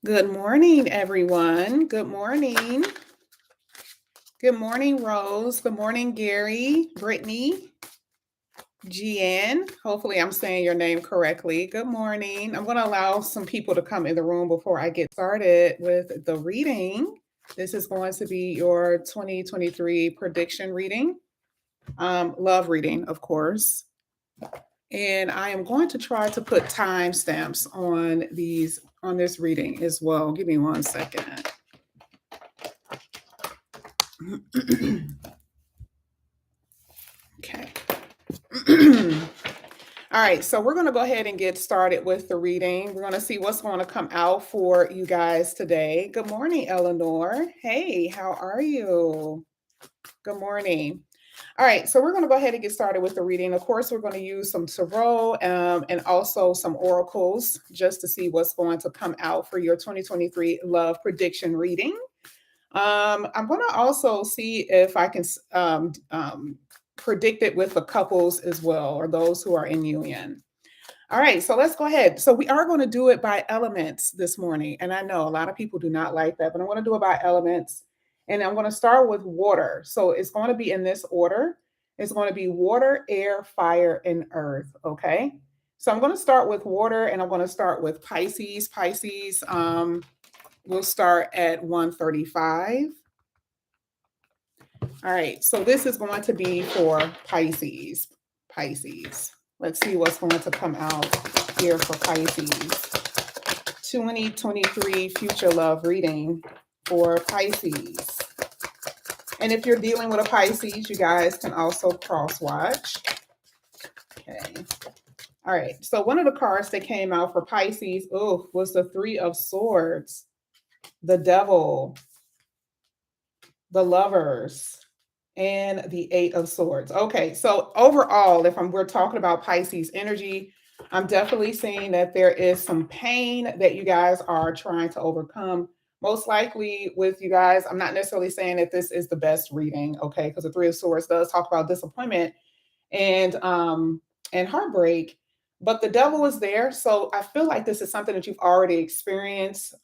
Good morning, everyone. Good morning. Good morning, Rose. Good morning, Gary, Brittany, Gian. Hopefully, I'm saying your name correctly. Good morning. I'm going to allow some people to come in the room before I get started with the reading. This is going to be your 2023 prediction reading, love reading, of course. And I am going to try to put timestamps on this reading as well. Give me one second. Okay. All right, so we're going to go ahead and get started with the reading. We're going to see what's going to come out for you guys today. Good morning, Eleanor. Hey, how are you? Good morning. All right, so we're going to go ahead and get started with the reading. Of course, we're going to use some tarot and also some oracles just to see what's going to come out for your 2023 love prediction reading. I'm going to also see if I can predict it with the couples as well, or those who are in union. All right, so let's go ahead. So we are going to do it by elements this morning. And I know a lot of people do not like that, but I'm going to do it by elements. And I'm going to start with water. So it's going to be in this order. It's going to be water, air, fire, and earth. Okay. So I'm going to start with water, and I'm going to start with Pisces. Pisces, we'll start at 135. All right, so this is going to be for Pisces. Pisces. Let's see what's going to come out here for Pisces. 2023 future love reading for Pisces. And if you're dealing with a Pisces, you guys can also cross watch. Okay. All right, so one of the cards that came out for Pisces, was the Three of Swords, the Devil, the Lovers, and the Eight of Swords. Okay, so overall, we're talking about Pisces energy, I'm definitely seeing that there is some pain that you guys are trying to overcome. Most likely with you guys, I'm not necessarily saying that this is the best reading, okay? Because the Three of Swords does talk about disappointment and heartbreak, but the devil is there. So I feel like this is something that you've already experienced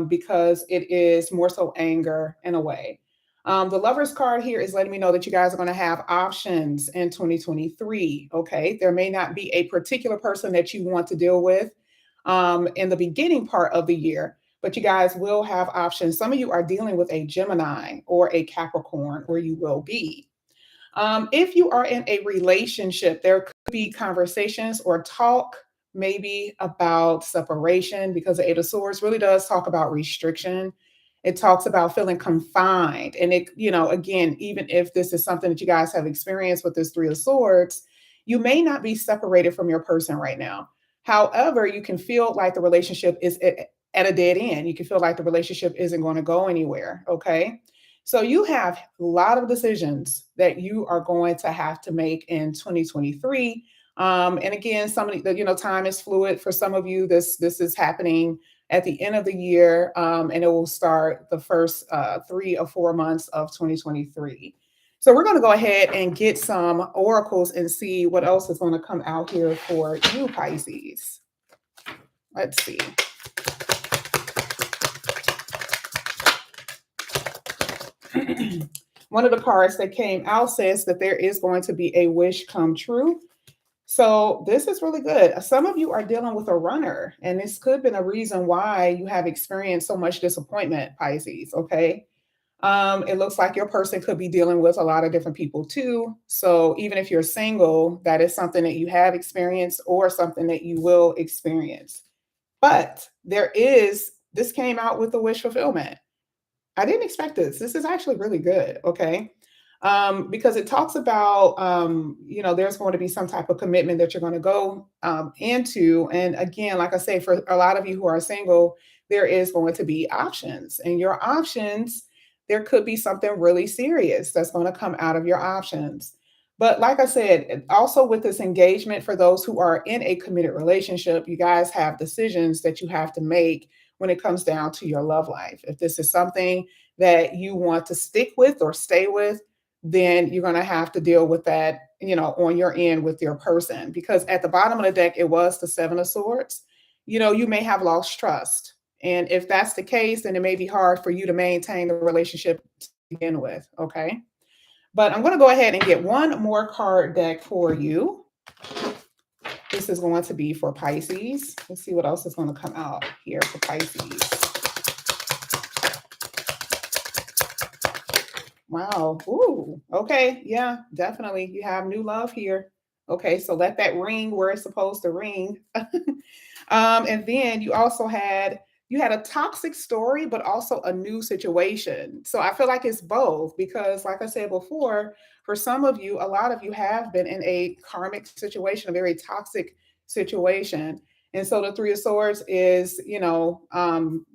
because it is more so anger in a way. The Lover's card here is letting me know that you guys are going to have options in 2023. Okay. There may not be a particular person that you want to deal with in the beginning part of the year, but you guys will have options. Some of you are dealing with a Gemini or a Capricorn, or you will be. If you are in a relationship, there could be conversations or talk maybe about separation, because the Eight of Swords really does talk about restriction. It talks about feeling confined. And it, again, even if this is something that you guys have experienced with this Three of Swords, you may not be separated from your person right now. However, you can feel like the relationship is at a dead end. You can feel like the relationship isn't going to go anywhere. Okay. So you have a lot of decisions that you are going to have to make in 2023. And again, some of the, time is fluid. For some of you, this is happening at the end of the year, and it will start the first 3 or 4 months of 2023. So we're going to go ahead and get some oracles and see what else is going to come out here for you, Pisces. Let's see. One of the cards that came out says that there is going to be a wish come true. So this is really good. Some of you are dealing with a runner, and this could have been a reason why you have experienced so much disappointment, Pisces. Okay. It looks like your person could be dealing with a lot of different people too. So even if you're single, that is something that you have experienced or something that you will experience. But this came out with a wish fulfillment. I didn't expect this. This is actually really good. Okay. Because it talks about, there's going to be some type of commitment that you're going to go into. And again, like I say, for a lot of you who are single, there is going to be options. And your options, there could be something really serious that's going to come out of your options. But like I said, also with this engagement, for those who are in a committed relationship, you guys have decisions that you have to make when it comes down to your love life. If this is something that you want to stick with or stay with, then you're going to have to deal with that, on your end with your person. Because at the bottom of the deck, it was the Seven of Swords. You may have lost trust. And if that's the case, then it may be hard for you to maintain the relationship to begin with. Okay. But I'm going to go ahead and get one more card deck for you. This is going to be for Pisces. Let's see what else is going to come out here for Pisces. Wow. Ooh. Okay. Yeah, definitely. You have new love here. Okay. So let that ring where it's supposed to ring. And then you also had a toxic story, but also a new situation. So I feel like it's both because, like I said before, for some of you, a lot of you have been in a karmic situation, a very toxic situation. And so the Three of Swords is,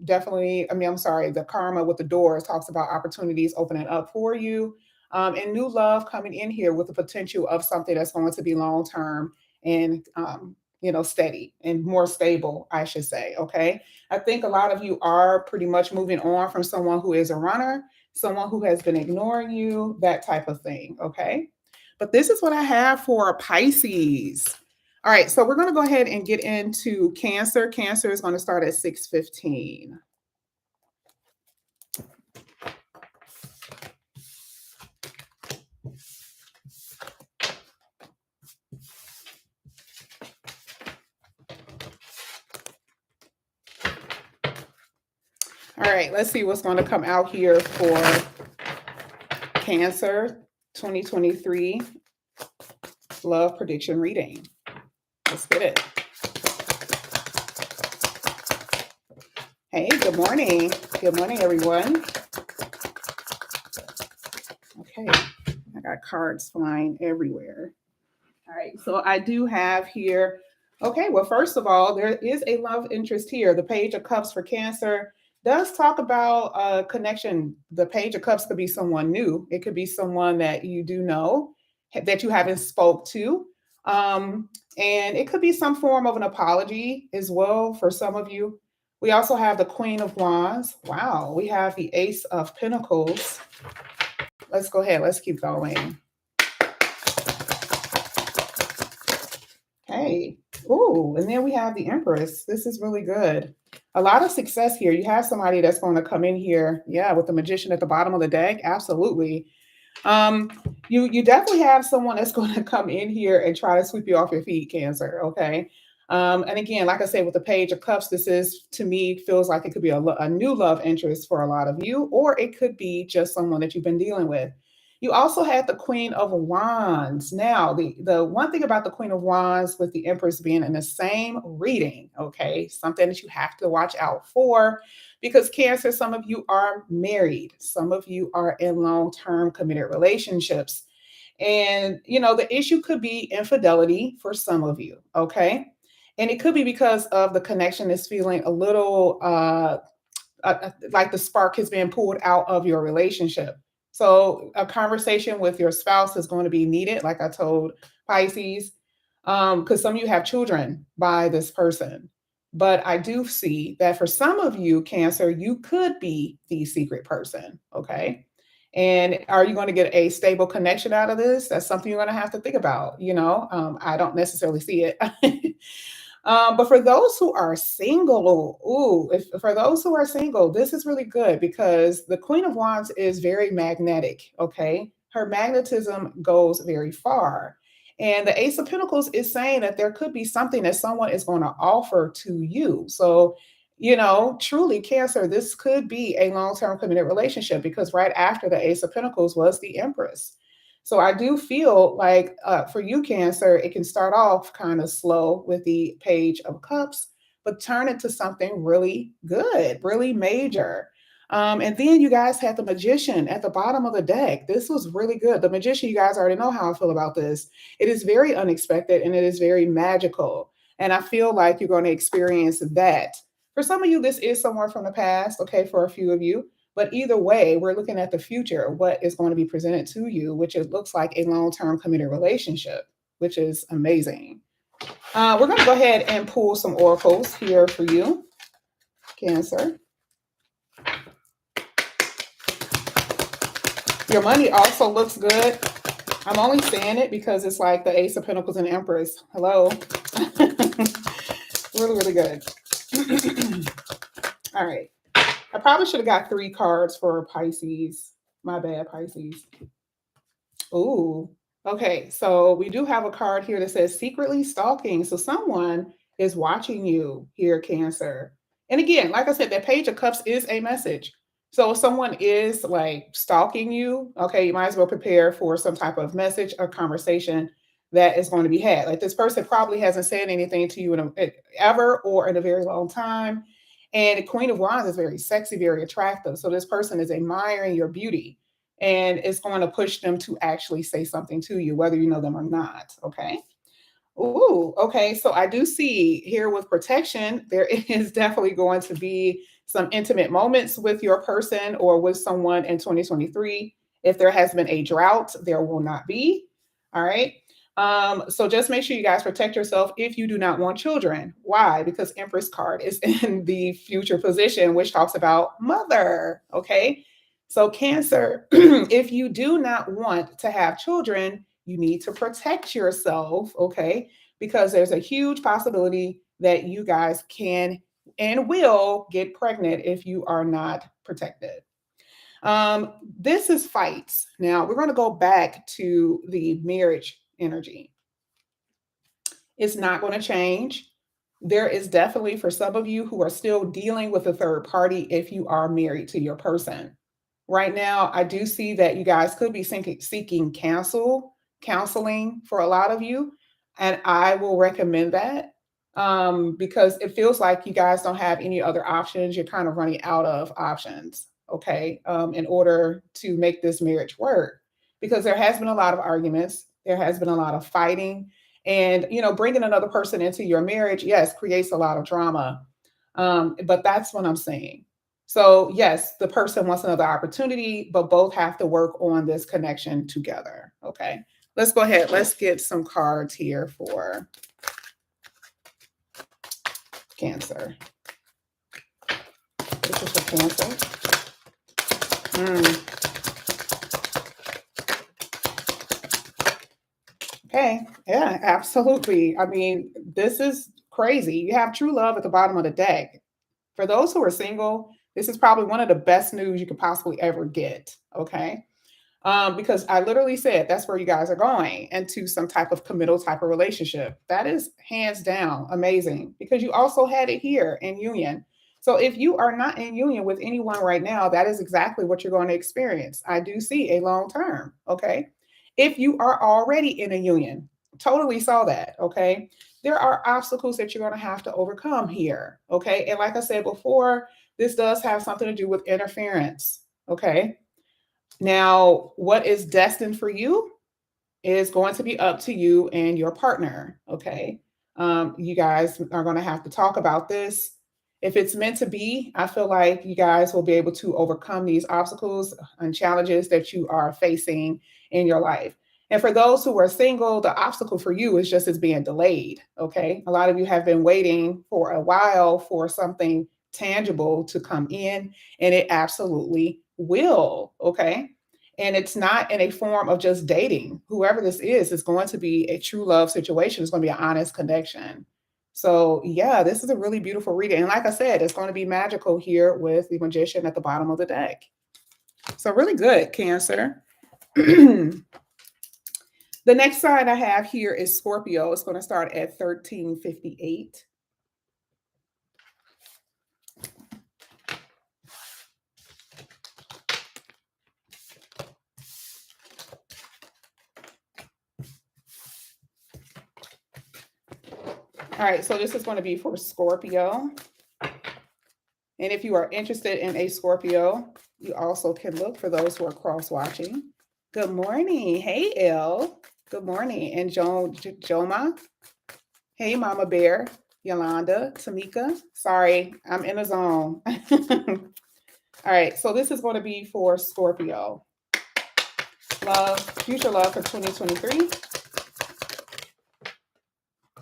definitely, I'm sorry, the karma with the doors talks about opportunities opening up for you, and new love coming in here with the potential of something that's going to be long term and, steady and more stable, I should say. Okay. I think a lot of you are pretty much moving on from someone who is a runner, someone who has been ignoring you, that type of thing. Okay. But this is what I have for Pisces. All right, so we're going to go ahead and get into Cancer. Cancer is going to start at 6:15. All right, let's see what's going to come out here for Cancer 2023 love prediction reading. Let's get it. Hey, good morning. Good morning, everyone. Okay, I got cards flying everywhere. All right, so I do have here, okay, well, first of all, there is a love interest here. The Page of Cups for Cancer does talk about a connection. The Page of Cups could be someone new. It could be someone that you do know, that you haven't spoke to. And it could be some form of an apology as well for some of you. We also have the Queen of Wands. Wow, we have the Ace of Pentacles. Let's go ahead. Let's keep going. Okay. Ooh, and then we have the Empress. This is really good. A lot of success here. You have somebody that's going to come in here. Yeah, with the Magician at the bottom of the deck. Absolutely. You definitely have someone that's going to come in here and try to sweep you off your feet, Cancer. Okay. And again, like I said, with the Page of Cups, this is, to me, feels like it could be a new love interest for a lot of you, or it could be just someone that you've been dealing with. You also had the Queen of Wands. Now, the one thing about the Queen of Wands with the Empress being in the same reading, okay, something that you have to watch out for, because Cancer, some of you are married. Some of you are in long-term committed relationships. And, the issue could be infidelity for some of you, okay? And it could be because of the connection is feeling a little like the spark has been pulled out of your relationship. So a conversation with your spouse is going to be needed, like I told Pisces, because some of you have children by this person. But I do see that for some of you, Cancer, you could be the secret person, okay? And are you going to get a stable connection out of this? That's something you're going to have to think about. I don't necessarily see it. But for those who are single, for those who are single, this is really good because the Queen of Wands is very magnetic, okay? Her magnetism goes very far. And the Ace of Pentacles is saying that there could be something that someone is going to offer to you. So, truly, Cancer, this could be a long-term committed relationship because right after the Ace of Pentacles was the Empress. So I do feel like for you, Cancer, it can start off kind of slow with the Page of Cups, but turn into something really good, really major. And then you guys had the Magician at the bottom of the deck. This was really good. The Magician, you guys already know how I feel about this. It is very unexpected and it is very magical. And I feel like you're going to experience that. For some of you, this is somewhere from the past, okay, for a few of you. But either way, we're looking at the future, what is going to be presented to you, which it looks like a long-term committed relationship, which is amazing. We're going to go ahead and pull some oracles here for you, Cancer. Your money also looks good. I'm only saying it because it's like the Ace of Pentacles and Empress. Hello. Really, really good. All right. I probably should have got 3 cards for Pisces. My bad, Pisces. Ooh. Okay, so we do have a card here that says secretly stalking. So someone is watching you here, Cancer. And again, like I said, that Page of Cups is a message. So if someone is like stalking you, okay, you might as well prepare for some type of message or conversation that is going to be had. Like this person probably hasn't said anything to you ever or in a very long time. And the Queen of Wands is very sexy, very attractive. So this person is admiring your beauty and it's going to push them to actually say something to you, whether you know them or not. Okay. Ooh, okay. So I do see here with protection, there is definitely going to be some intimate moments with your person or with someone in 2023. If there has been a drought, there will not be. All right. So just make sure you guys protect yourself if you do not want children. Why? Because Empress card is in the future position, which talks about mother. Okay. So Cancer, if you do not want to have children, you need to protect yourself, okay? Because there's a huge possibility that you guys can and will get pregnant if you are not protected. This is fights. Now we're going to go back to the marriage energy. It's not going to change. There is definitely for some of you who are still dealing with a third party if you are married to your person. Right now, I do see that you guys could be seeking counseling for a lot of you. And I will recommend that because it feels like you guys don't have any other options. You're kind of running out of options, okay, in order to make this marriage work. Because there has been a lot of arguments, there has been a lot of fighting. And, you know, bringing another person into your marriage, yes, creates a lot of drama. But that's what I'm saying. So, yes, the person wants another opportunity, but both have to work on this connection together. Okay. Let's go ahead. Let's get some cards here for Cancer. This is for Cancer. Okay. Yeah, absolutely. I mean, this is crazy. You have true love at the bottom of the deck. For those who are single, this is probably one of the best news you could possibly ever get. Okay. Because I literally said that's where you guys are going into some type of committal type of relationship. That is hands down amazing because you also had it here in union. So if you are not in union with anyone right now, that is exactly what you're going to experience. I do see a long term. Okay. If you are already in a union, totally saw that. Okay. There are obstacles that you're going to have to overcome here. Okay. And like I said before, this does have something to do with interference. Okay. Now, what is destined for you is going to be up to you and your partner. Okay. You guys are going to have to talk about this. If it's meant to be, I feel like you guys will be able to overcome these obstacles and challenges that you are facing in your life. And for those who are single, the obstacle for you is just as being delayed. Okay. A lot of you have been waiting for a while for something tangible to come in, and it absolutely will. Okay. And it's not in a form of just dating. Whoever this is going to be a true love situation. It's going to be an honest connection. So, yeah, this is a really beautiful reading. And like I said, it's going to be magical here with the Magician at the bottom of the deck. So, really good, Cancer. The next sign I have here is Scorpio. It's going to start at 1358. All right, so this is going to be for Scorpio. And if you are interested in a Scorpio, you also can look for those who are cross-watching. Good morning. Hey, Elle. Good morning. And Joma. Hey, Mama Bear. Yolanda. Tamika. Sorry, I'm in a zone. All right, so this is going to be for Scorpio. Love, future love for 2023.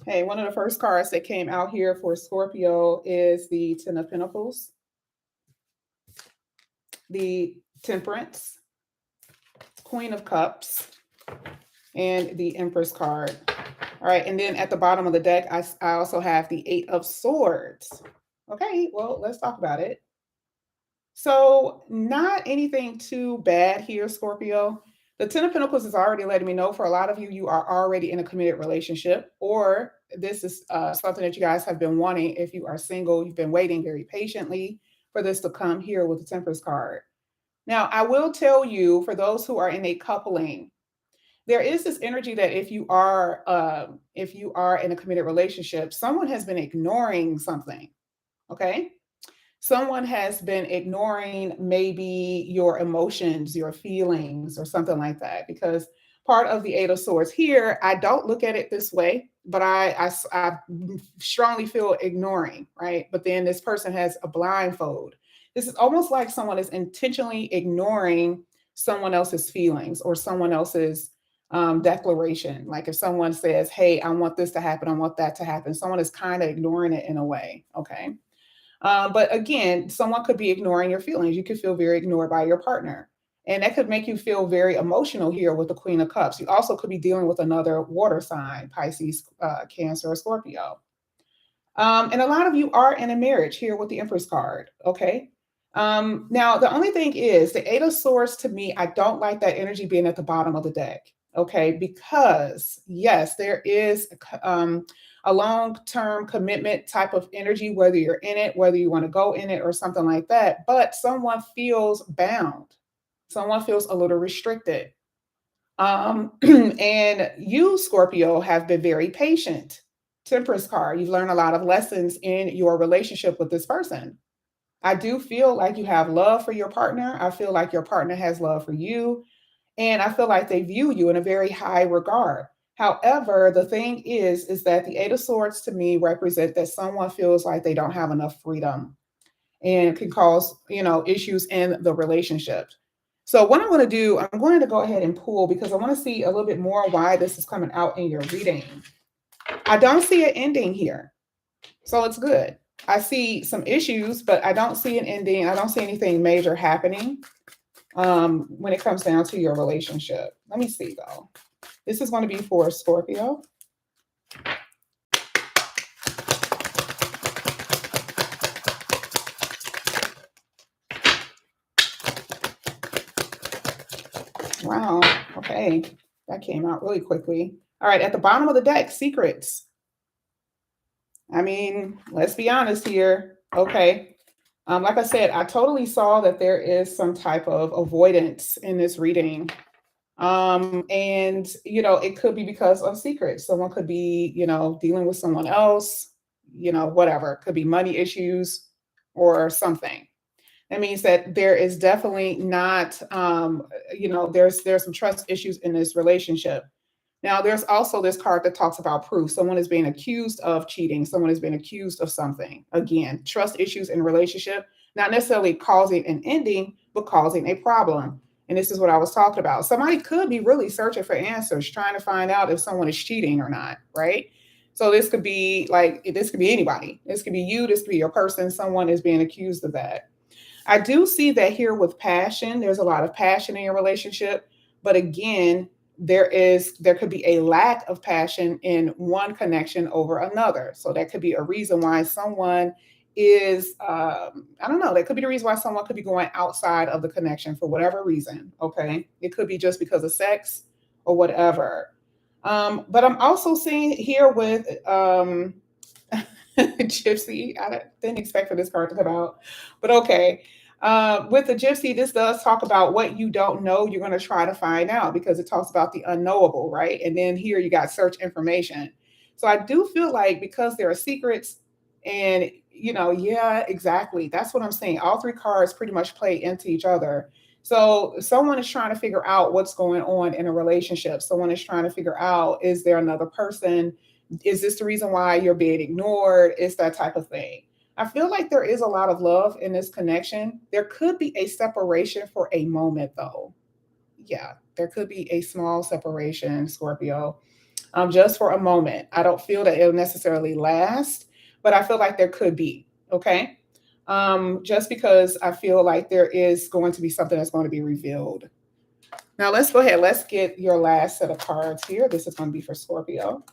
Hey, one of the first cards that came out here for Scorpio is the Ten of Pentacles, the Temperance, Queen of Cups, and the Empress card. All right, and then at the bottom of the deck, I also have the Eight of Swords. Okay, well, let's talk about it. So not anything too bad here, Scorpio. The Ten of Pentacles is already letting me know for a lot of you, you are already in a committed relationship, or this is something that you guys have been wanting. If you are single, you've been waiting very patiently for this to come here with the Temperance card. Now, I will tell you, for those who are in a coupling, there is this energy that if you are in a committed relationship, someone has been ignoring something. Okay, someone has been ignoring maybe your emotions, your feelings, or something like that. Because part of the Eight of Swords here, I don't look at it this way, but I strongly feel ignoring, right? But then this person has a blindfold. This is almost like someone is intentionally ignoring someone else's feelings or someone else's declaration. Like if someone says, hey, I want this to happen, I want that to happen, someone is kind of ignoring it in a way. Okay. But again, someone could be ignoring your feelings. You could feel very ignored by your partner. And that could make you feel very emotional here with the Queen of Cups. You also could be dealing with another water sign, Pisces, Cancer, or Scorpio. And a lot of you are in a marriage here with the Empress card. Okay. Now, the only thing is the Eight of Swords to me, I don't like that energy being at the bottom of the deck. Okay. Because, yes, there is a long-term commitment type of energy, whether you're in it, whether you want to go in it or something like that. But someone feels bound. Someone feels a little restricted. And you, Scorpio, have been very patient. Temperance card. You've learned a lot of lessons in your relationship with this person. I do feel like you have love for your partner. I feel like your partner has love for you. And I feel like they view you in a very high regard. However, the thing is that the Eight of Swords to me represent that someone feels like they don't have enough freedom and can cause, issues in the relationship. So what I'm going to do, I'm going to go ahead and pull because I want to see a little bit more why this is coming out in your reading. I don't see an ending here. So it's good. I see some issues, but I don't see an ending. I don't see anything major happening when it comes down to your relationship. Let me see though. This is going to be for Scorpio. Wow. Okay. That came out really quickly. All right. At the bottom of the deck, secrets. I mean, let's be honest here. Okay. Like I said, I totally saw that there is some type of avoidance in this reading. And it could be because of secrets. Someone could be, dealing with someone else, whatever. It could be money issues or something. That means that there is definitely not, there's some trust issues in this relationship. Now, there's also this card that talks about proof. Someone is being accused of cheating. Someone is being accused of something. Again, trust issues in a relationship, not necessarily causing an ending, but causing a problem. And this is what I was talking about. Somebody could be really searching for answers, trying to find out if someone is cheating or not, right? So this could be anybody. This could be you. This could be your person. Someone is being accused of that. I do see that here with passion. There's a lot of passion in your relationship. But again, there could be a lack of passion in one connection over another. So that could be a reason why someone is, I don't know, that could be the reason why someone could be going outside of the connection for whatever reason. Okay. It could be just because of sex or whatever. But I'm also seeing here with Gypsy. I didn't expect for this card to come out, but okay. With the Gypsy, this does talk about what you don't know, you're going to try to find out because it talks about the unknowable, right? And then here you got search information. So I do feel like because there are secrets and, yeah, exactly. That's what I'm saying. All three cards pretty much play into each other. So someone is trying to figure out what's going on in a relationship. Someone is trying to figure out, is there another person? Is this the reason why you're being ignored? It's that type of thing. I feel like there is a lot of love in this connection. There could be a separation for a moment, though. Yeah, there could be a small separation, Scorpio, just for a moment. I don't feel that it'll necessarily last, but I feel like there could be. Okay. Just because I feel like there is going to be something that's going to be revealed. Now, let's go ahead. Let's get your last set of cards here. This is going to be for Scorpio.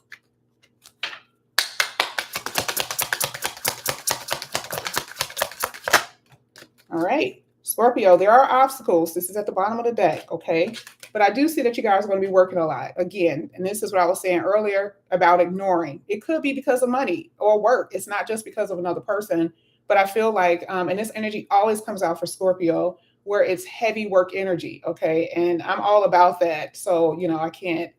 All right. Scorpio, there are obstacles. This is at the bottom of the deck, okay? But I do see that you guys are going to be working a lot. Again, and this is what I was saying earlier about ignoring. It could be because of money or work. It's not just because of another person. But I feel like, and this energy always comes out for Scorpio, where it's heavy work energy, okay? And I'm all about that. So, you know, I can't,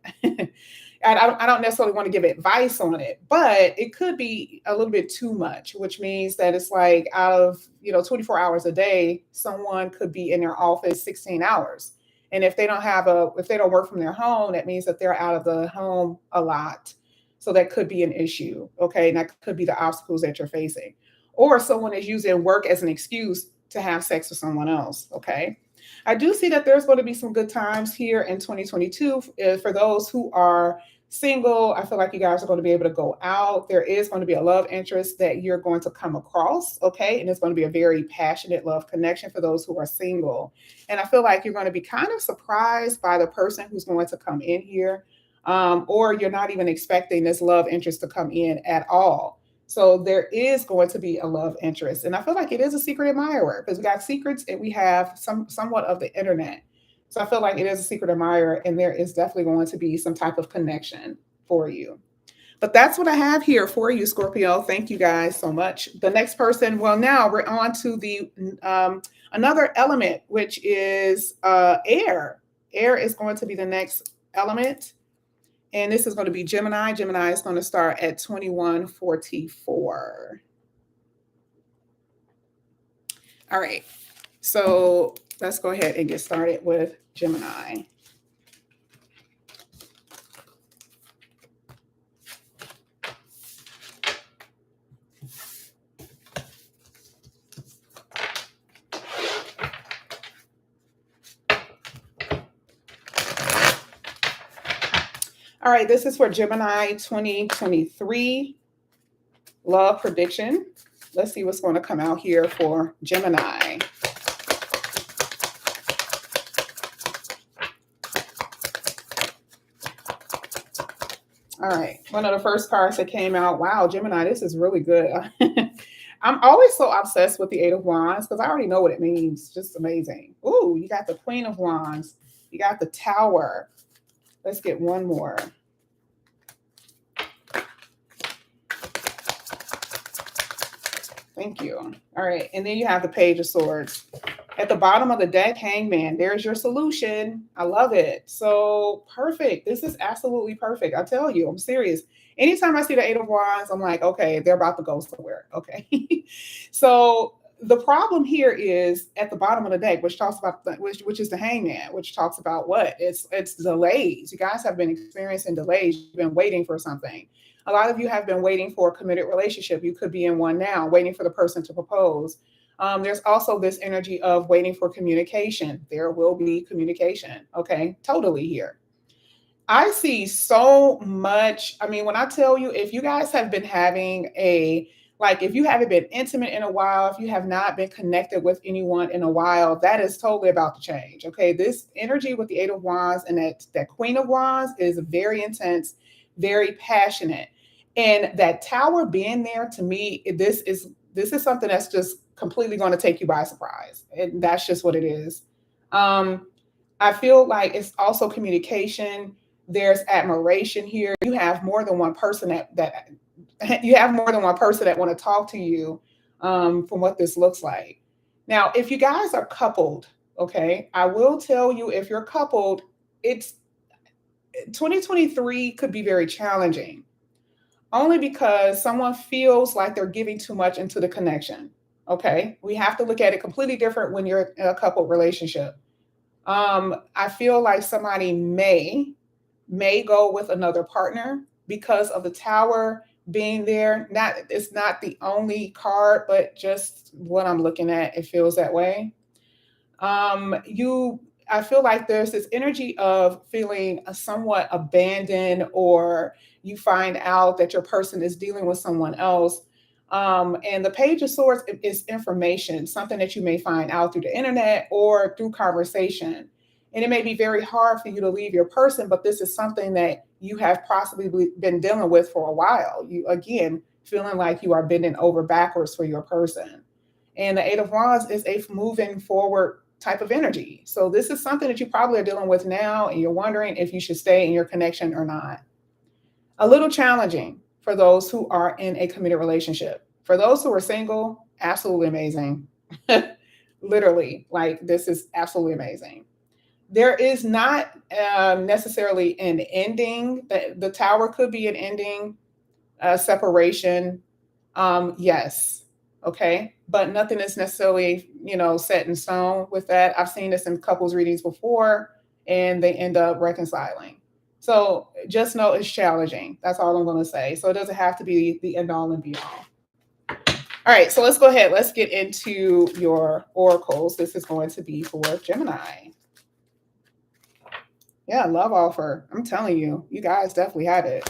I don't necessarily want to give advice on it, but it could be a little bit too much, which means that it's like out of, 24 hours a day, someone could be in their office 16 hours. And if they don't work from their home, that means that they're out of the home a lot. So that could be an issue, okay? And that could be the obstacles that you're facing. Or someone is using work as an excuse to have sex with someone else, okay? I do see that there's going to be some good times here in 2022 for those who are single. I feel like you guys are going to be able to go out. There is going to be a love interest that you're going to come across, okay? And it's going to be a very passionate love connection for those who are single. And I feel like you're going to be kind of surprised by the person who's going to come in here, or you're not even expecting this love interest to come in at all. So there is going to be a love interest. And I feel like it is a secret admirer because we got secrets and we have somewhat of the internet. So I feel like it is a secret admirer and there is definitely going to be some type of connection for you. But that's what I have here for you, Scorpio. Thank you guys so much. The next person, well, now we're on to the another element, which is air. Air is going to be the next element. And this is going to be Gemini. Gemini is going to start at 2144. All right. So let's go ahead and get started with Gemini. All right, this is for Gemini 2023 love prediction. Let's see what's going to come out here for Gemini. All right, one of the first cards that came out. Wow, Gemini, this is really good. I'm always so obsessed with the Eight of Wands because I already know what it means. Just amazing. Ooh, you got the Queen of Wands. You got the Tower. Let's get one more. Thank you. All right. And then you have the Page of Swords. At the bottom of the deck, Hangman. There's your solution. I love it. So perfect. This is absolutely perfect. I tell you, I'm serious. Anytime I see the Eight of Wands, I'm like, okay, they're about to go somewhere. Okay. So the problem here is at the bottom of the deck, which talks about which is the Hangman, which talks about what? It's delays. You guys have been experiencing delays. You've been waiting for something. A lot of you have been waiting for a committed relationship. You could be in one now, waiting for the person to propose. There's also this energy of waiting for communication. There will be communication. Okay, totally here. I see so much. I mean, when I tell you, if you guys have been having if you haven't been intimate in a while, if you have not been connected with anyone in a while, that is totally about to change. Okay, this energy with the Eight of Wands and that Queen of Wands is very intense, very passionate. And that Tower being there, to me, this is something that's just completely going to take you by surprise. And that's just what it is. I feel like it's also communication. There's admiration here. You have more than one person that you have more than one person that want to talk to you, from what this looks like. Now, if you guys are coupled, okay, I will tell you, if you're coupled, 2023 could be very challenging, only because someone feels like they're giving too much into the connection. Okay, we have to look at it completely different when you're in a coupled relationship. I feel like somebody may go with another partner because of the Tower being there. It's not the only card, but just what I'm looking at, it feels that way. I feel like there's this energy of feeling somewhat abandoned, or you find out that your person is dealing with someone else. And the Page of Swords is information, something that you may find out through the internet or through conversation. And it may be very hard for you to leave your person, but this is something that you have possibly been dealing with for a while. You, again, feeling like you are bending over backwards for your person. And the Eight of Wands is a moving forward type of energy. So this is something that you probably are dealing with now, and you're wondering if you should stay in your connection or not. A little challenging for those who are in a committed relationship. For those who are single, absolutely amazing. Literally, like this is absolutely amazing. There is not necessarily an ending. The Tower could be an ending, separation. Yes. Okay. But nothing is necessarily, set in stone with that. I've seen this in couples readings before, and they end up reconciling. So just know it's challenging. That's all I'm going to say. So it doesn't have to be the end all and be all. All right. So let's go ahead. Let's get into your oracles. This is going to be for Gemini. Yeah, love offer. I'm telling you, you guys definitely had it.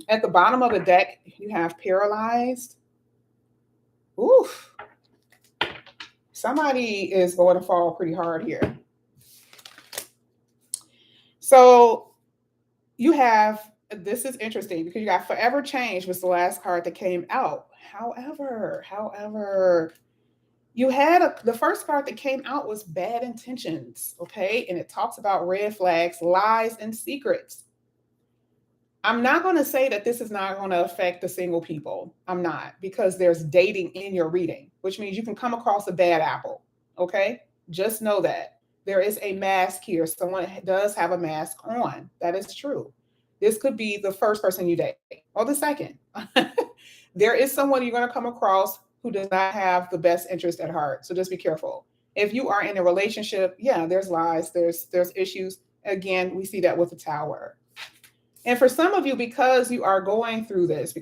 At the bottom of the deck, you have paralyzed. Oof. Somebody is going to fall pretty hard here. So you have, this is interesting because you got forever change was the last card that came out. However, you had the first card that came out was bad intentions. Okay. And it talks about red flags, lies, and secrets. I'm not going to say that this is not going to affect the single people. I'm not, because there's dating in your reading, which means you can come across a bad apple. Okay. Just know that there is a mask here. Someone does have a mask on. That is true. This could be the first person you date or the second. There is someone you're going to come across who does not have the best interest at heart. So just be careful. If you are in a relationship, yeah, there's lies, there's issues. Again, we see that with the Tower. And for some of you, because you are going through this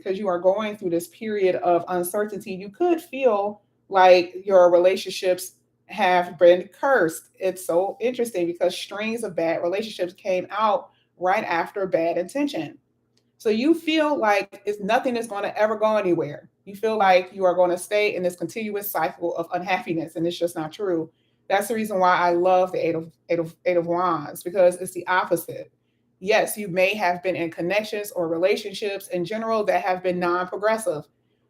period of uncertainty, you could feel like your relationships have been cursed. It's so interesting because strings of bad relationships came out right after bad intention. So you feel like nothing is going to ever go anywhere. You feel like you are going to stay in this continuous cycle of unhappiness, and it's just not true. That's the reason why I love the Eight of Wands, because it's the opposite. Yes, you may have been in connections or relationships in general that have been non-progressive.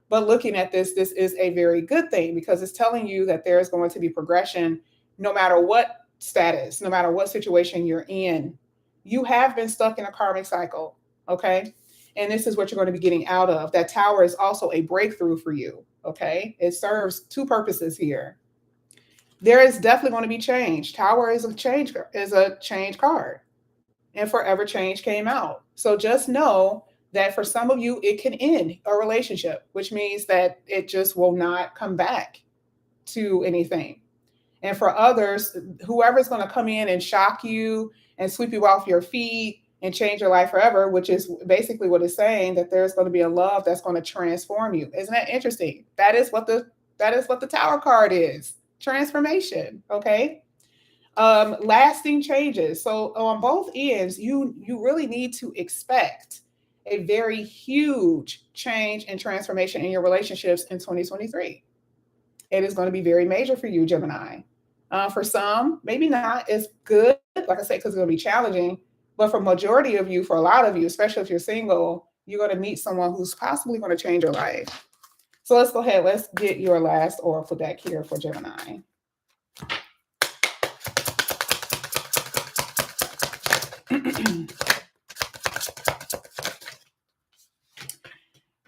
But looking at this is a very good thing, because it's telling you that there is going to be progression no matter what status, no matter what situation you're in. You have been stuck in a karmic cycle, okay? And this is what you're going to be getting out of. That Tower is also a breakthrough for you, okay? It serves two purposes here. There is definitely going to be change. Tower is a change card. And forever change came out. So just know that for some of you, it can end a relationship, which means that it just will not come back to anything. And for others, whoever's going to come in and shock you and sweep you off your feet and change your life forever, which is basically what it's saying, that there's going to be a love that's going to transform you. Isn't that interesting? That is what the Tower card is. Transformation. Okay. Lasting changes. So on both ends, you really need to expect a very huge change and transformation in your relationships in 2023. It is going to be very major for you, Gemini. For some, maybe not as good, like I said, because it's going to be challenging. But for majority of you, for a lot of you, especially if you're single, you're going to meet someone who's possibly going to change your life. So let's go ahead. Let's get your last oracle deck here for Gemini.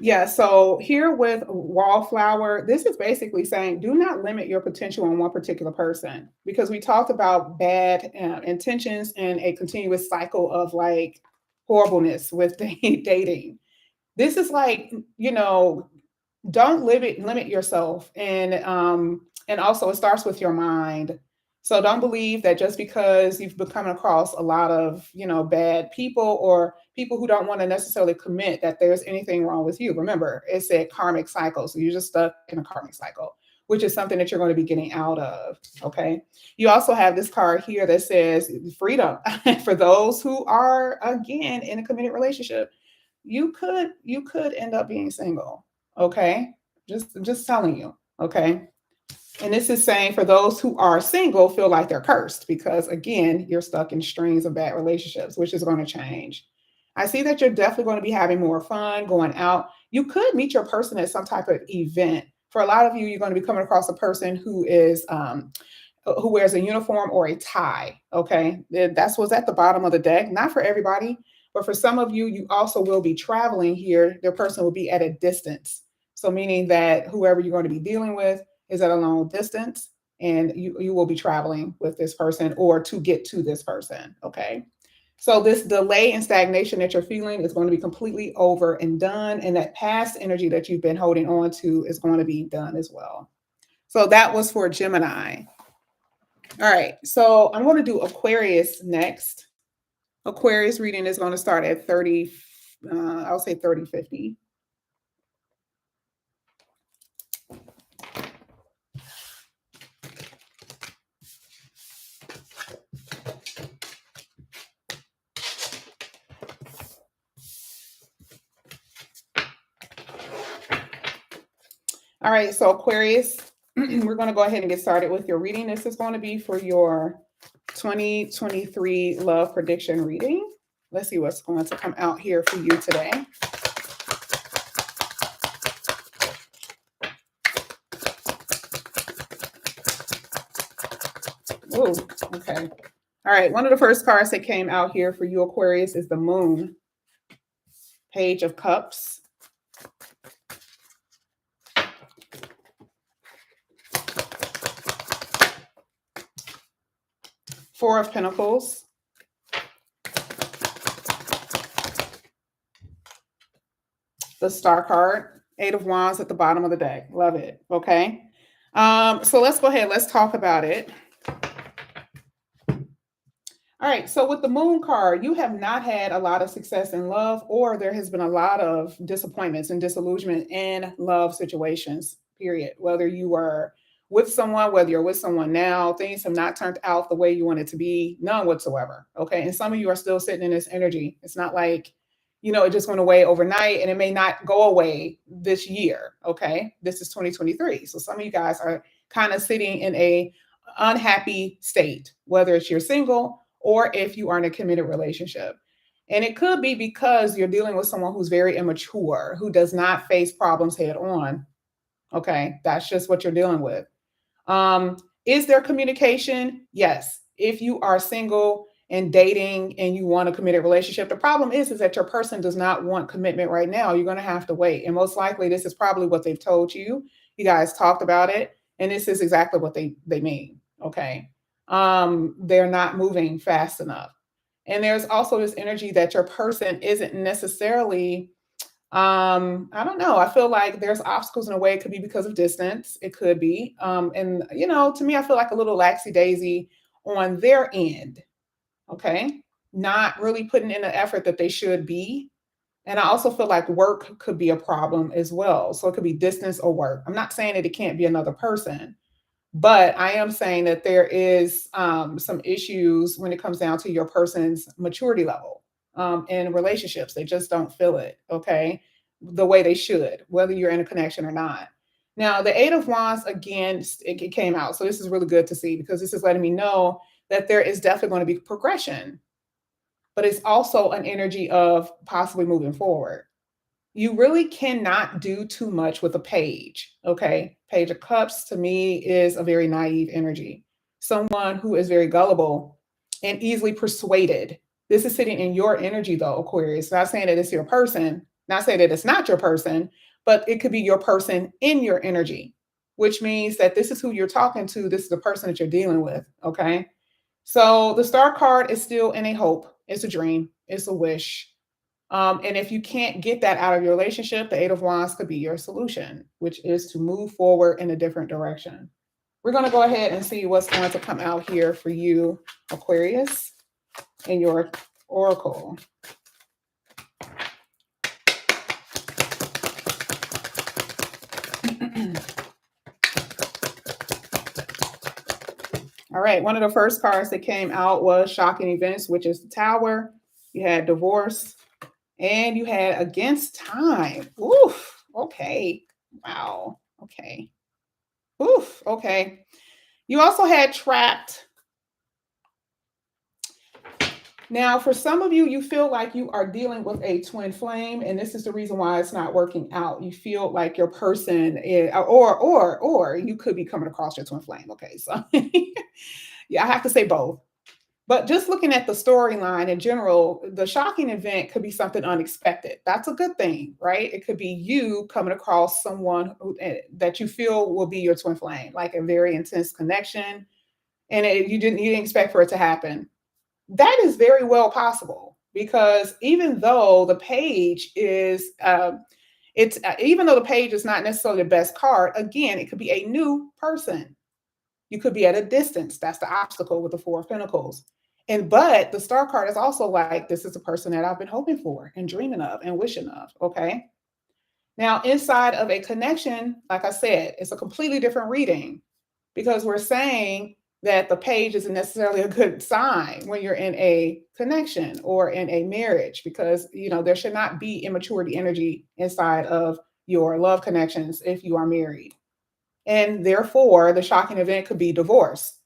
Yeah, so here with Wallflower, this is basically saying do not limit your potential on one particular person, because we talked about bad intentions and a continuous cycle of like horribleness with dating. This is like, don't limit yourself, and also it starts with your mind. So don't believe that just because you've become across a lot of bad people or people who don't want to necessarily commit, that there's anything wrong with you. Remember, it's a karmic cycle, so you're just stuck in a karmic cycle, which is something that you're going to be getting out of. Okay. You also have this card here that says freedom. For those who are again in a committed relationship, you could end up being single. Okay. Just telling you. Okay. And this is saying for those who are single, feel like they're cursed because, again, you're stuck in strings of bad relationships, which is going to change. I see that you're definitely going to be having more fun going out. You could meet your person at some type of event. For a lot of you, you're going to be coming across a person who wears a uniform or a tie. Okay, that's what's at the bottom of the deck. Not for everybody, but for some of you, you also will be traveling here. Their person will be at a distance. So meaning that whoever you're going to be dealing with is at a long distance, and you will be traveling with this person or to get to this person. Okay. So this delay and stagnation that you're feeling is going to be completely over and done. And that past energy that you've been holding on to is going to be done as well. So that was for Gemini. All right. So I'm going to do Aquarius next. Aquarius reading is going to start at 30, I'll say 3050. All right, so Aquarius, we're going to go ahead and get started with your reading. This is going to be for your 2023 love prediction reading. Let's see what's going to come out here for you today. Ooh, okay. All right, one of the first cards that came out here for you, Aquarius, is the Moon. Page of Cups. Four of Pentacles. The Star card. Eight of Wands at the bottom of the deck. Love it. Okay. So let's go ahead. Let's talk about it. All right. So with the Moon card, you have not had a lot of success in love, or there has been a lot of disappointments and disillusionment in love situations, period. Whether you were with someone, whether you're with someone now, things have not turned out the way you want it to be, none whatsoever. Okay. And some of you are still sitting in this energy. It's not like, it just went away overnight, and it may not go away this year. Okay. This is 2023. So some of you guys are kind of sitting in a unhappy state, whether it's you're single or if you are in a committed relationship. And it could be because you're dealing with someone who's very immature, who does not face problems head on. Okay. That's just what you're dealing with. Is there communication? Yes. If you are single and dating and you want a committed relationship, the problem is that your person does not want commitment right now. You're going to have to wait. And most likely this is probably what they've told you. You guys talked about it, and this is exactly what they mean. Okay. They're not moving fast enough. And there's also this energy that your person isn't necessarily, I don't know. I feel like there's obstacles in a way. It could be because of distance. It could be. And to me, I feel like a little laxy-daisy on their end. Okay. Not really putting in the effort that they should be. And I also feel like work could be a problem as well. So it could be distance or work. I'm not saying that it can't be another person, but I am saying that there is some issues when it comes down to your person's maturity level in relationships. They just don't feel it, okay, the way they should, whether you're in a connection or not. Now, the Eight of Wands, again, it came out. So this is really good to see, because this is letting me know that there is definitely going to be progression, but it's also an energy of possibly moving forward. You really cannot do too much with a page, okay? Page of Cups to me is a very naive energy. Someone who is very gullible and easily persuaded. This is sitting in your energy though, Aquarius. Not saying that it's your person, not saying that it's not your person, but it could be your person in your energy, which means that this is who you're talking to. This is the person that you're dealing with, okay? So the Star card is still in a hope. It's a dream. It's a wish. And if you can't get that out of your relationship, the Eight of Wands could be your solution, which is to move forward in a different direction. We're going to go ahead and see what's going to come out here for you, Aquarius, in your oracle. All right, one of the first cards that came out was Shocking Events, which is the Tower. You had Divorce, and you had Against Time. Oof, okay. Wow, okay. Oof, okay. You also had Trapped. Now, for some of you, you feel like you are dealing with a twin flame, and this is the reason why it's not working out. You feel like your person is, or you could be coming across your twin flame. Okay, so yeah, I have to say both. But just looking at the storyline in general, the shocking event could be something unexpected. That's a good thing, right? It could be you coming across someone that you feel will be your twin flame, like a very intense connection, and you didn't expect for it to happen. That is very well possible because even though the page is it's even though the page is not necessarily the best card, again, it could be a new person. You could be at a distance. That's the obstacle with the Four of Pentacles. And but the star card is also like, this is the person that I've been hoping for and dreaming of and wishing of. Okay. Now, inside of a connection, like I said, it's a completely different reading because we're saying that the page isn't necessarily a good sign when you're in a connection or in a marriage because, there should not be immaturity energy inside of your love connections if you are married. And therefore, the shocking event could be divorce.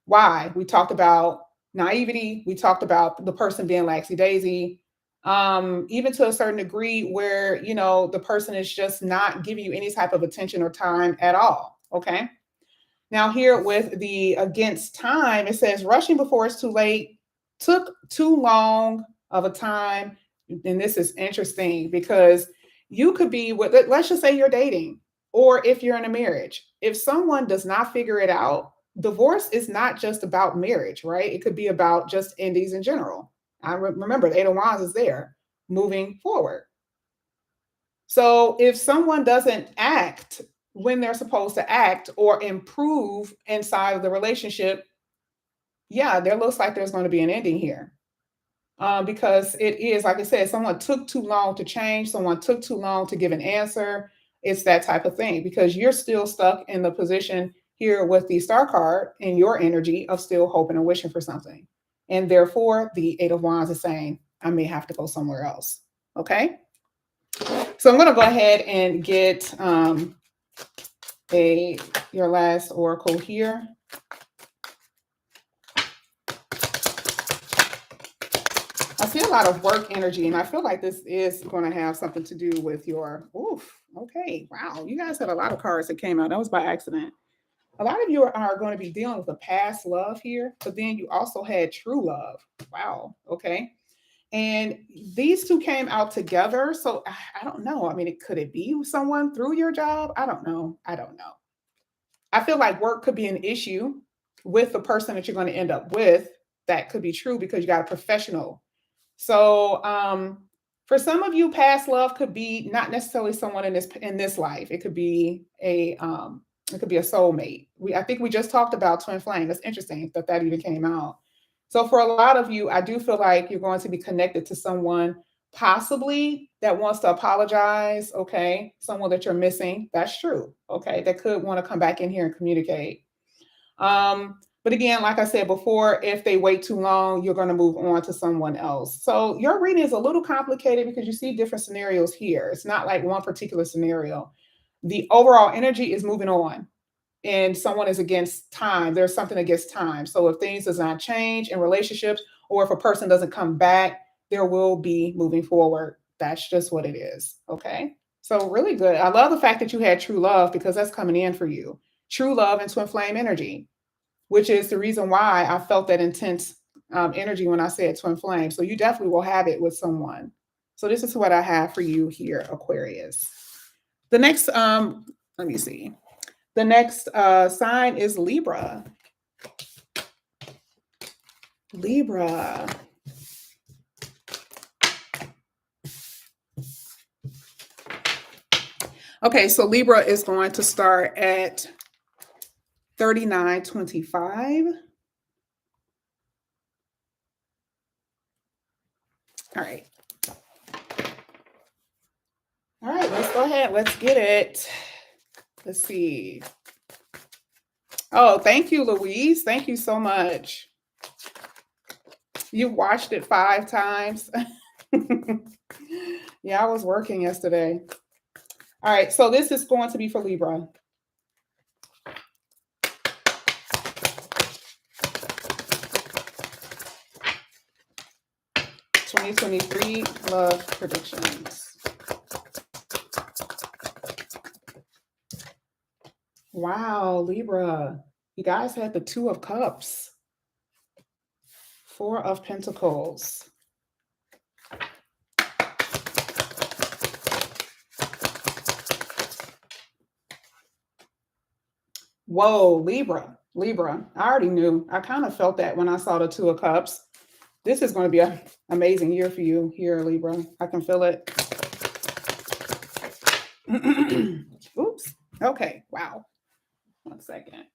Why? We talked about naivety. We talked about the person being laxy daisy, even to a certain degree where, the person is just not giving you any type of attention or time at all. Okay. Now, here with the against time, it says rushing before it's too late, took too long of a time. And this is interesting because you could be with, let's just say you're dating, or if you're in a marriage, if someone does not figure it out, divorce is not just about marriage, right? It could be about just endings in general. I remember the Eight of Wands is there moving forward. So if someone doesn't act when they're supposed to act or improve inside of the relationship, yeah, there looks like there's going to be an ending here. Because it is, like I said, someone took too long to change, someone took too long to give an answer. It's that type of thing because you're still stuck in the position here with the star card in your energy of still hoping and wishing for something. And therefore, the Eight of Wands is saying, I may have to go somewhere else. Okay. So I'm going to go ahead and get your last oracle here. I see a lot of work energy, and I feel like this is going to have something to do with your, okay, wow. You guys had a lot of cards that came out. That was by accident. A lot of you are going to be dealing with a past love here, but then you also had true love. Wow, okay. And these two came out together. So I don't know. I mean, could it be someone through your job? I don't know. I feel like work could be an issue with the person that you're going to end up with. That could be true because you got a professional. So for some of you, past love could be not necessarily someone in this life. It could be a soulmate. I think we just talked about twin flame. That's interesting that even came out. So for a lot of you, I do feel like you're going to be connected to someone possibly that wants to apologize. Okay. Someone that you're missing. That's true. Okay. That could want to come back in here and communicate. But again, like I said before, if they wait too long, you're going to move on to someone else. So your reading is a little complicated because you see different scenarios here. It's not like one particular scenario. The overall energy is moving on. And someone is against time. There's something against time. So if things does not change in relationships, or if a person doesn't come back, there will be moving forward. That's just what it is. Okay. So really good. I love the fact that you had true love because that's coming in for you. True love and twin flame energy, which is the reason why I felt that intense energy when I said twin flame. So you definitely will have it with someone. So this is what I have for you here, Aquarius. The next, let me see. The next sign is Libra. Libra. Okay, so Libra is going to start at 39.25. All right. All right, let's go ahead. Let's get it. Let's see. Oh, thank you, Louise. Thank you so much. You watched it 5 times. Yeah, I was working yesterday. All right, so this is going to be for Libra. 2023 love predictions. Wow, Libra. You guys had the Two of Cups. Four of Pentacles. Whoa, Libra. Libra. I already knew. I kind of felt that when I saw the Two of Cups. This is going to be an amazing year for you here, Libra. I can feel it. Oops. Okay. Wow. 1 second.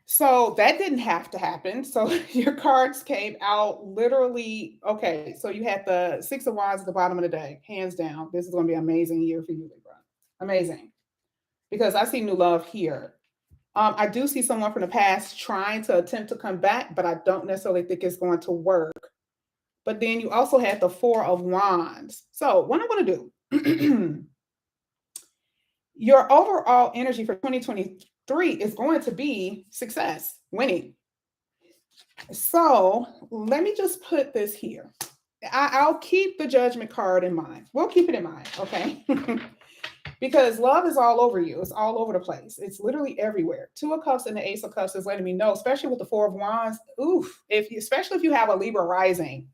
So that didn't have to happen. So your cards came out literally. Okay. So you had the Six of Wands at the bottom of the deck. Hands down. This is going to be an amazing year for you, Libra. Amazing. Because I see new love here. I do see someone from the past trying to attempt to come back, but I don't necessarily think it's going to work. But then you also had the Four of Wands. So what I'm going to do, your overall energy for 2023 is going to be success, winning. So let me just put this here. I'll keep the Judgment card in mind. We'll keep it in mind, okay? Because love is all over you. It's all over the place. It's literally everywhere. Two of Cups and the Ace of Cups is letting me know, especially with the Four of Wands. Oof. Especially if you have a Libra rising.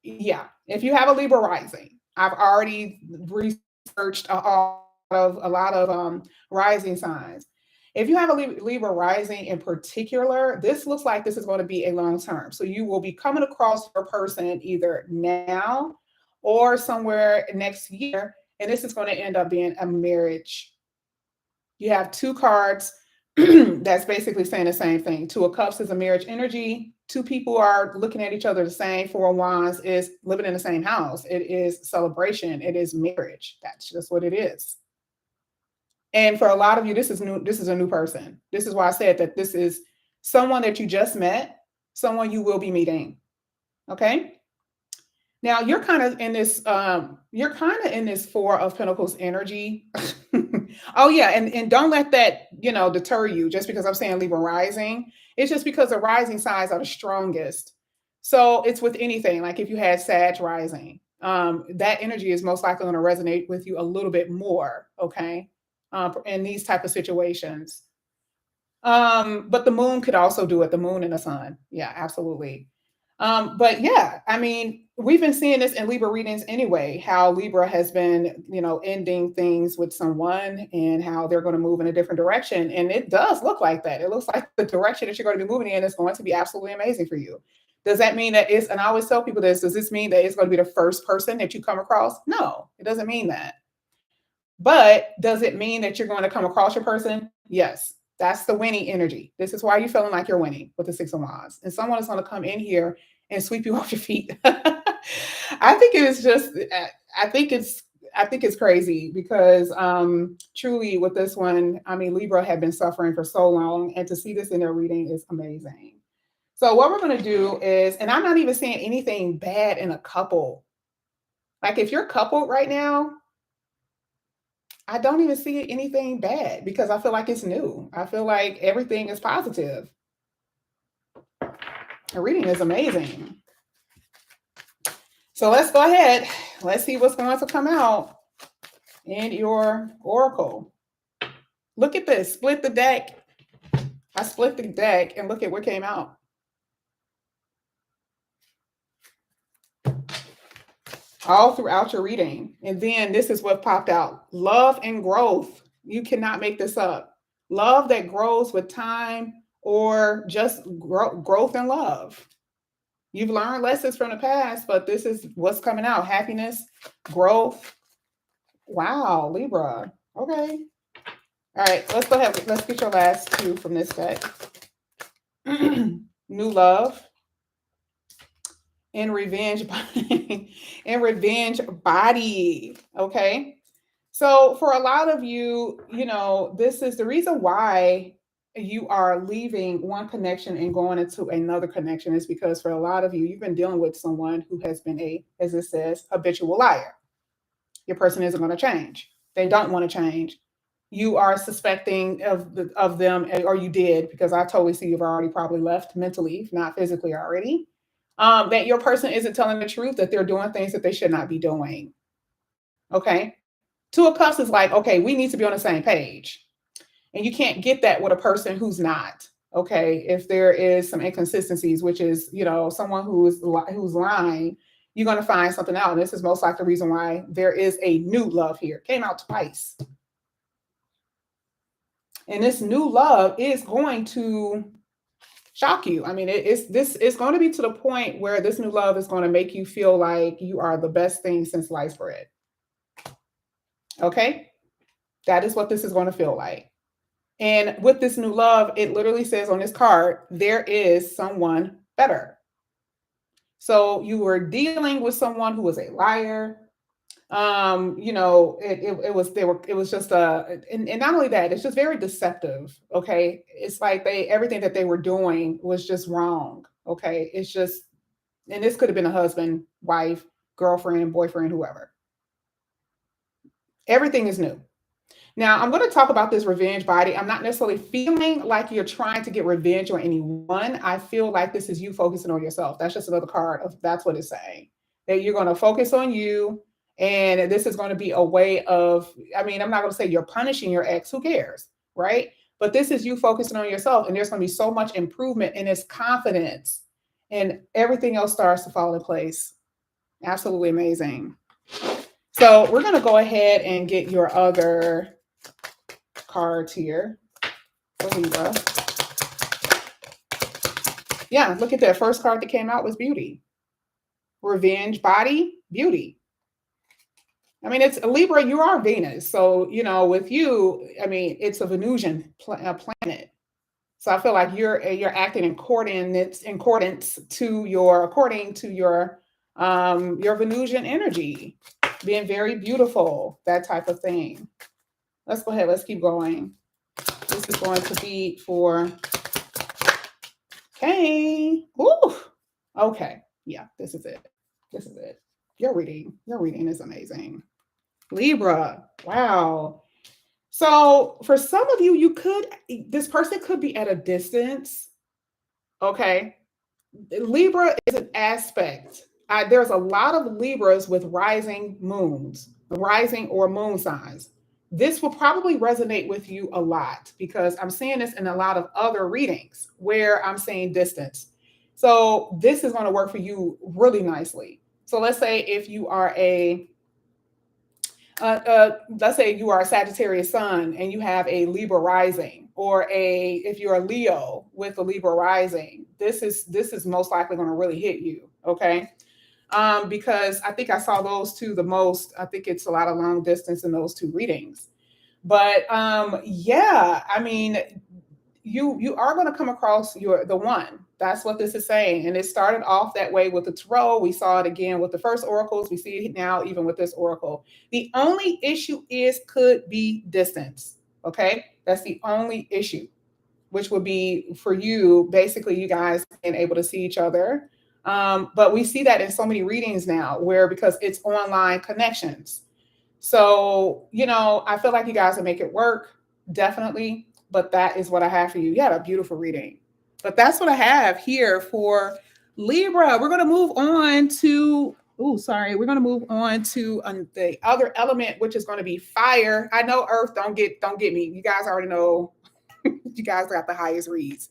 Yeah. If you have a Libra rising, I've already researched a lot of rising signs. If you have a Libra rising in particular, this looks like this is going to be a long term. So you will be coming across your person either now or somewhere next year. And this is going to end up being a marriage. You have two cards that's basically saying the same thing. Two of Cups is a marriage energy. Two people are looking at each other the same. Four of Wands is living in the same house. It is celebration. It is marriage. That's just what it is. And for a lot of you, this is new. This is a new person. This is why I said that this is someone that you just met, someone you will be meeting. Okay. Now you're kind of in this Four of Pentacles energy. Oh yeah, and don't let that, deter you just because I'm saying Libra rising. It's just because the rising signs are the strongest. So it's with anything, like if you had Sag rising, that energy is most likely going to resonate with you a little bit more, okay? In these type of situations. But the moon could also do it, the moon and the sun. Yeah, absolutely. But yeah, I mean, we've been seeing this in Libra readings anyway, how Libra has been, ending things with someone and how they're going to move in a different direction. And it does look like that. It looks like the direction that you're going to be moving in is going to be absolutely amazing for you. Does that mean that and I always tell people this, does this mean that it's going to be the first person that you come across? No, it doesn't mean that. But does it mean that you're going to come across your person? Yes. That's the winning energy. This is why you're feeling like you're winning with the Six of Wands. And someone is going to come in here and sweep you off your feet. I think it's crazy because truly with this one, I mean, Libra had been suffering for so long, and to see this in their reading is amazing. So what we're going to do is, and I'm not even saying anything bad in a couple. Like if you're coupled right now, I don't even see anything bad because I feel like it's new. I feel like everything is positive. The reading is amazing. So let's go ahead. Let's see what's going to come out in your oracle. Look at this. Split the deck. I split the deck and look at what came out. All throughout your reading. And then this is what popped out. Love and growth. You cannot make this up. Love that grows with time or just growth and love. You've learned lessons from the past, but this is what's coming out. Happiness, growth. Wow, Libra. Okay. All right, let's go ahead. Let's get your last two from this deck. New love. And revenge body. Okay. So for a lot of you, this is the reason why you are leaving one connection and going into another connection is because for a lot of you, you've been dealing with someone who has been as it says, habitual liar. Your person isn't going to change. They don't want to change. You are suspecting of them, or you did, because I totally see you've already probably left mentally, if not physically already. that your person isn't telling the truth, that they're doing things that they should not be doing. Okay. Two of Cups is like, okay, we need to be on the same page. And you can't get that with a person who's not. Okay. If there is some inconsistencies, which is, someone who's lying, you're going to find something out. And this is most likely the reason why there is a new love here. Came out twice. And this new love is going to shock you. I mean, it's going to be to the point where this new love is going to make you feel like you are the best thing since sliced bread. Okay? That is what this is going to feel like. And with this new love, it literally says on this card, there is someone better. So you were dealing with someone who was a liar. It was just and not only that, it's just very deceptive. Okay. It's like everything that they were doing was just wrong. Okay. It's just, and this could have been a husband, wife, girlfriend, boyfriend, whoever. Everything is new. Now, I'm going to talk about this revenge body. I'm not necessarily feeling like you're trying to get revenge on anyone. I feel like this is you focusing on yourself. That's just another card of that's what it's saying. That you're going to focus on you. And this is going to be a way of, I'm not going to say you're punishing your ex. Who cares? Right? But this is you focusing on yourself. And there's going to be so much improvement in his confidence. And everything else starts to fall in place. Absolutely amazing. So we're going to go ahead and get your other cards here for Libra. Yeah, look at that. First card that came out was beauty. Revenge body, beauty. It's Libra, you are Venus. So, with you, it's a Venusian planet. So I feel like you're acting according to your Venusian energy, being very beautiful, that type of thing. Let's go ahead. Let's keep going. This is going to be for, okay. Ooh. Okay. Yeah, this is it. This is it. Your reading is amazing. Libra. Wow. So for some of you, this person could be at a distance. Okay. Libra is an aspect. There's a lot of Libras with rising moons, rising or moon signs. This will probably resonate with you a lot because I'm seeing this in a lot of other readings where I'm saying distance. So this is going to work for you really nicely. So let's say if you are let's say you are a Sagittarius sun and you have a Libra rising, or if you're a Leo with a Libra rising, this is most likely going to really hit you. Okay. Because I think I saw those two the most. I think it's a lot of long distance in those two readings. But yeah, you are going to come across the one. That's what this is saying. And it started off that way with the tarot. We saw it again with the first oracles. We see it now even with this oracle. The only issue could be distance. Okay. That's the only issue, which would be for you, basically you guys being able to see each other. But we see that in so many readings now because it's online connections. So, I feel like you guys will make it work. Definitely. But that is what I have for you. You had a beautiful reading. But that's what I have here for Libra. We're going to move on to, we're going to move on to the other element, which is going to be fire. I know Earth, don't get me. You guys already know. You guys got the highest reads.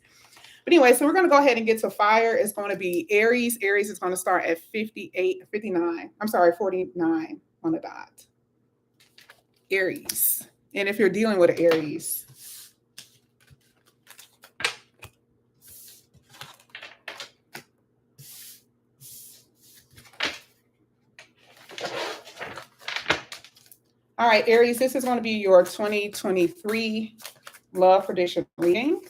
But anyway, so we're going to go ahead and get to fire. It's going to be Aries. Aries is going to start at 49 on the dot. Aries. And if you're dealing with an Aries, all right, Aries, this is going to be your 2023 love prediction reading.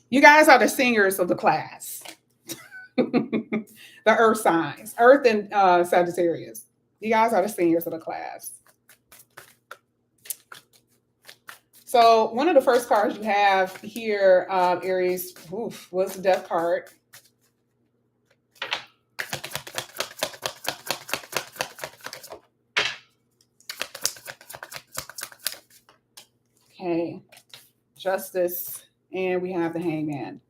You guys are the singers of the class. The earth signs, Earth and Sagittarius. You guys are the singers of the class. So one of the first cards you have here, Aries, was the Death card. Okay. Justice. And we have the Hangman.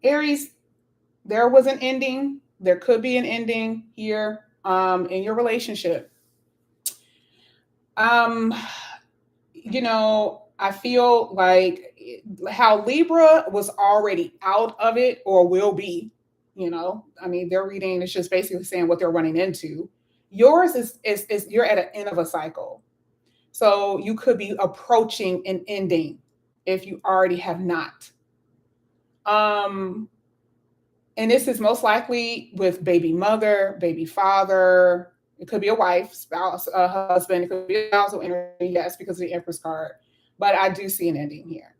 Aries, there was an ending. There could be an ending here in your relationship. You know, I feel like how Libra was already out of it or will be, you know, I mean, their reading is just basically saying what they're running into. Yours is you're at an end of a cycle. So you could be approaching an ending if you already have not. Um, and this is most likely with baby mother, baby father. It could be a wife, spouse, a husband. It could be a spousal energy, yes, because of the Empress card. But I do see an ending here.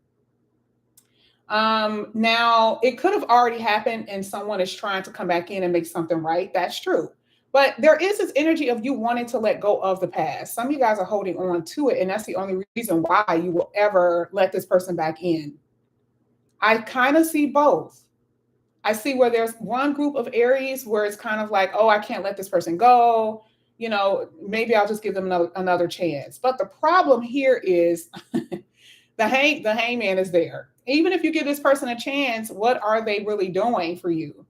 Now, it could have already happened and someone is trying to come back in and make something right. That's true. But there is this energy of you wanting to let go of the past. Some of you guys are holding on to it, and that's the only reason why you will ever let this person back in. I kind of see both. I see where there's one group of Aries where it's kind of like, oh, I can't let this person go. You know, maybe I'll just give them another chance. But the problem here is the hangman is there. Even if you give this person a chance, what are they really doing for you?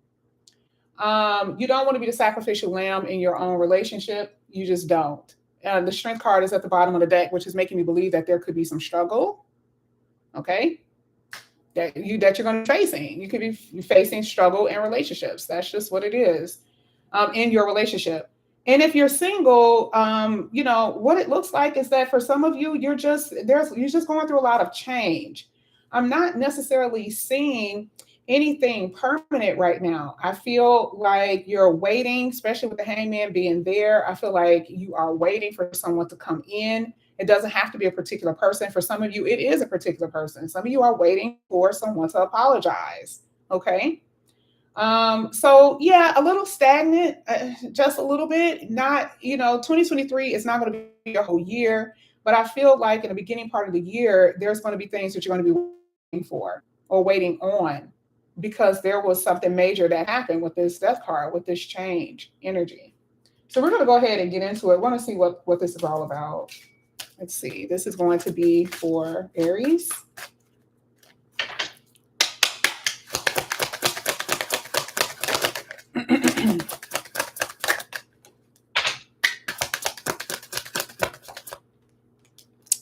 You don't want to be the sacrificial lamb in your own relationship. You just don't. The strength card is at the bottom of the deck, which is making me believe that there could be some struggle. Okay. That you're going to be facing. You could be facing struggle in relationships. That's just what it is in your relationship. And if you're single, you know, what it looks like is that for some of you, you're just going through a lot of change. I'm not necessarily seeing anything permanent right now. I feel like you're waiting, especially with the hangman being there. I feel like you are waiting for someone to come in. It doesn't have to be a particular person. For some of you, it is a particular person. Some of you are waiting for someone to apologize. Okay. So yeah, a little stagnant, just a little bit. Not, you know, 2023 is not going to be your whole year, but I feel like in the beginning part of the year, there's going to be things that you're going to be waiting for or waiting on because there was something major that happened with this death card, with this change energy. So we're going to go ahead and get into it. I want to see what this is all about. Let's see. This is going to be for Aries.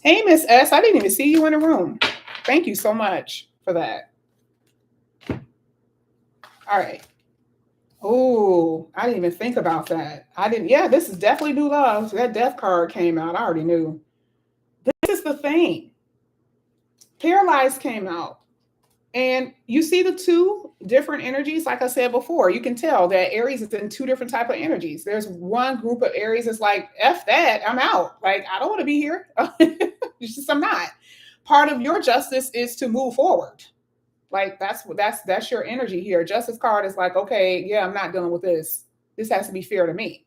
Hey, Miss S, I didn't even see you in the room. Thank you so much for that. All right. Oh, I didn't even think about that. Yeah, this is definitely new love. That death card came out. I already knew. This is the thing. Paralyzed came out. And you see the two different energies. Like I said before, you can tell that Aries is in two different type of energies. There's one group of Aries that's like, F that, I'm out. Like, I don't want to be here. It's just, I'm not. Part of your justice is to move forward. Like that's your energy here. Justice card is like, okay, yeah, I'm not dealing with this. This has to be fair to me.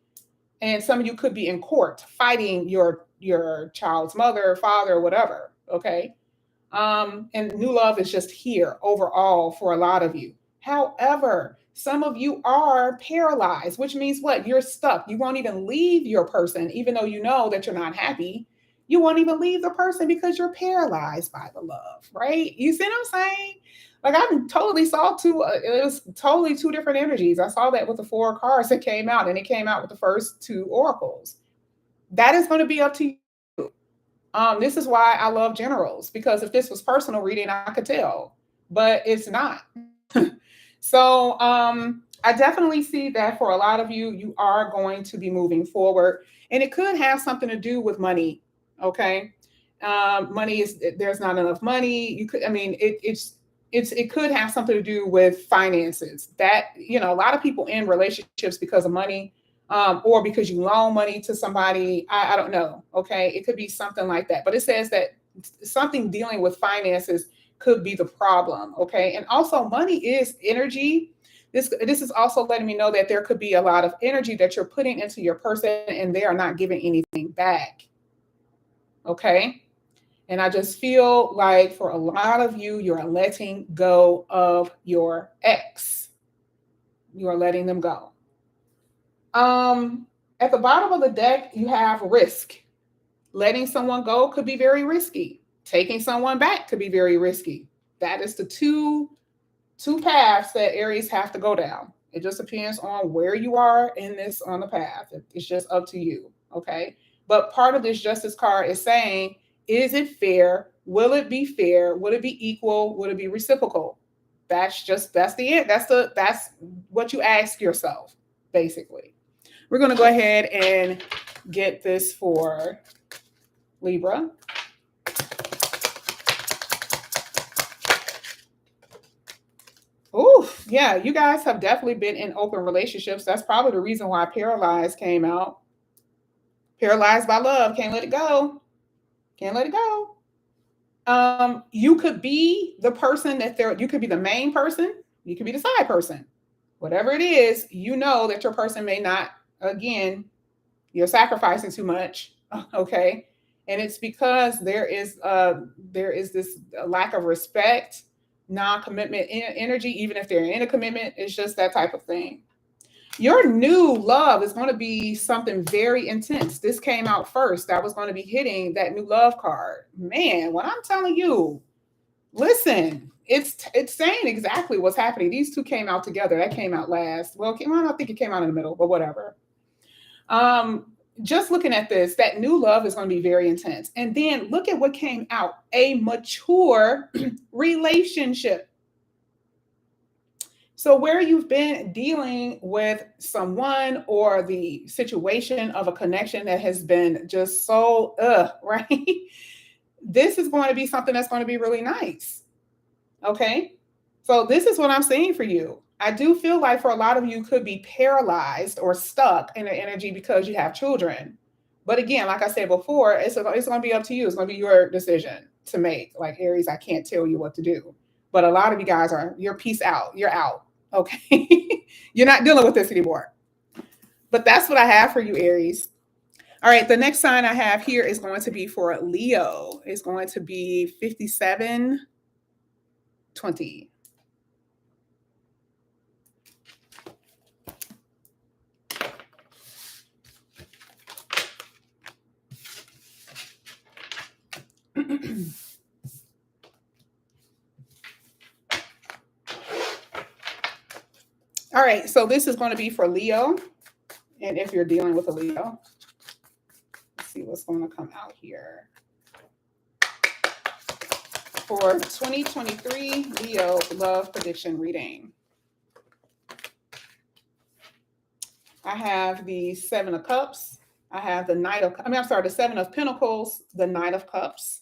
And some of you could be in court fighting your child's mother, father, whatever. Okay. And new love is just here overall for a lot of you. However, some of you are paralyzed, which means what? You're stuck. You won't even leave your person, even though you know that you're not happy. You won't even leave the person because you're paralyzed by the love, right? You see what I'm saying? Like I totally saw two. It was totally two different energies. I saw that with the 4 cards that came out, and it came out with the first 2 oracles. That is going to be up to you. This is why I love generals, because if this was personal reading, I could tell, but it's not. So I definitely see that for a lot of you, you are going to be moving forward, and it could have something to do with money. Okay. Money is, there's not enough money. You could, I mean, it could have something to do with finances that, you know, a lot of people in relationships because of money. Or because you loan money to somebody, I don't know. Okay, it could be something like that. But it says that something dealing with finances could be the problem. Okay, and also money is energy. This is also letting me know that there could be a lot of energy that you're putting into your person, and they are not giving anything back. Okay, and I just feel like for a lot of you, you're letting go of your ex. You are letting them go. At the bottom of the deck, you have risk. Letting someone go could be very risky. Taking someone back could be very risky. That is the two paths that Aries have to go down. It just depends on where you are in this on the path. It's just up to you. Okay. But part of this justice card is saying, is it fair? Will it be fair? Will it be equal? Will it be reciprocal? That's the end. That's what you ask yourself, basically. We're going to go ahead and get this for Libra. Oh, yeah, you guys have definitely been in open relationships. That's probably the reason why Paralyzed came out. Paralyzed by love. Can't let it go. Can't let it go. You could be the person you could be the main person. You could be the side person. Whatever it is, you know that your person may not, again, you're sacrificing too much. Okay. And it's because there is this lack of respect, non-commitment energy, even if they're in a commitment. It's just that type of thing. Your new love is going to be something very intense. This came out first. That was going to be hitting that new love card. Man, what I'm telling you, listen, it's saying exactly what's happening. These two came out together. That came out last. Well, I don't think it came out in the middle, but whatever. Just looking at this, that new love is going to be very intense. And then look at what came out, a mature relationship. So where you've been dealing with someone or the situation of a connection that has been just so, right? This is going to be something that's going to be really nice. Okay. So this is what I'm seeing for you. I do feel like for a lot of you could be paralyzed or stuck in the energy because you have children. But again, like I said before, it's going to be up to you. It's going to be your decision to make. Like Aries, I can't tell you what to do. But a lot of you guys you're peace out. You're out. Okay. You're not dealing with this anymore. But that's what I have for you, Aries. All right. The next sign I have here is going to be for Leo. It's going to be 5720. All right, so this is going to be for Leo. And if you're dealing with a Leo, let's see what's going to come out here. For 2023 Leo love prediction reading. I have the Seven of Cups. I have the the Seven of Pentacles, the Knight of Cups.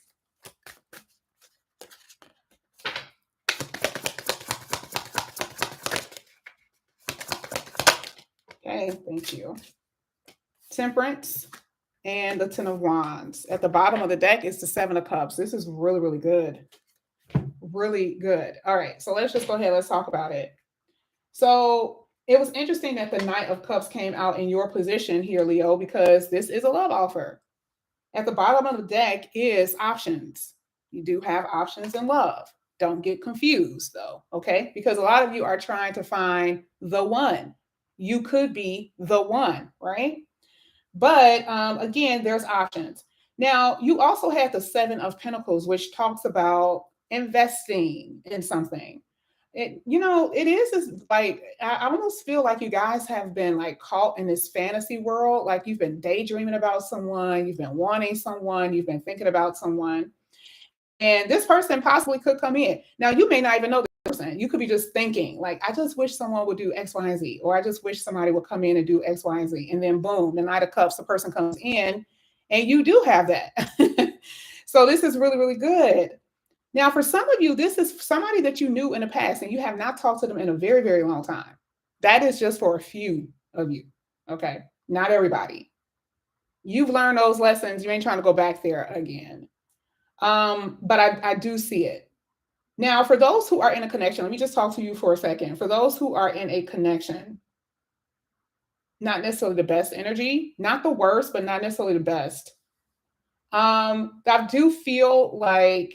Okay, thank you. Temperance and the Ten of Wands. At the bottom of the deck is the Seven of Cups. This is really, really good. Really good. All right, so let's just go ahead. Let's talk about it. So it was interesting that the Knight of Cups came out in your position here, Leo, because this is a love offer. At the bottom of the deck is options. You do have options in love. Don't get confused, though, okay? Because a lot of you are trying to find the one. You could be the one, right? But again, there's options. Now, you also have the Seven of Pentacles, which talks about investing in something. It is like, I almost feel like you guys have been like caught in this fantasy world. Like you've been daydreaming about someone, you've been wanting someone, you've been thinking about someone. And this person possibly could come in. Now, you may not even know this person. You could be just thinking, like, I just wish someone would do X, Y, and Z, or I just wish somebody would come in and do X, Y, and Z. And then boom, the Knight of Cups, the person comes in, and you do have that. So this is really, really good. Now, for some of you, this is somebody that you knew in the past, and you have not talked to them in a very, very long time. That is just for a few of you. Okay. Not everybody. You've learned those lessons. You ain't trying to go back there again. But I do see it. Now, for those who are in a connection, let me just talk to you for a second. For those who are in a connection, not necessarily the best energy, not the worst, but not necessarily the best. I do feel like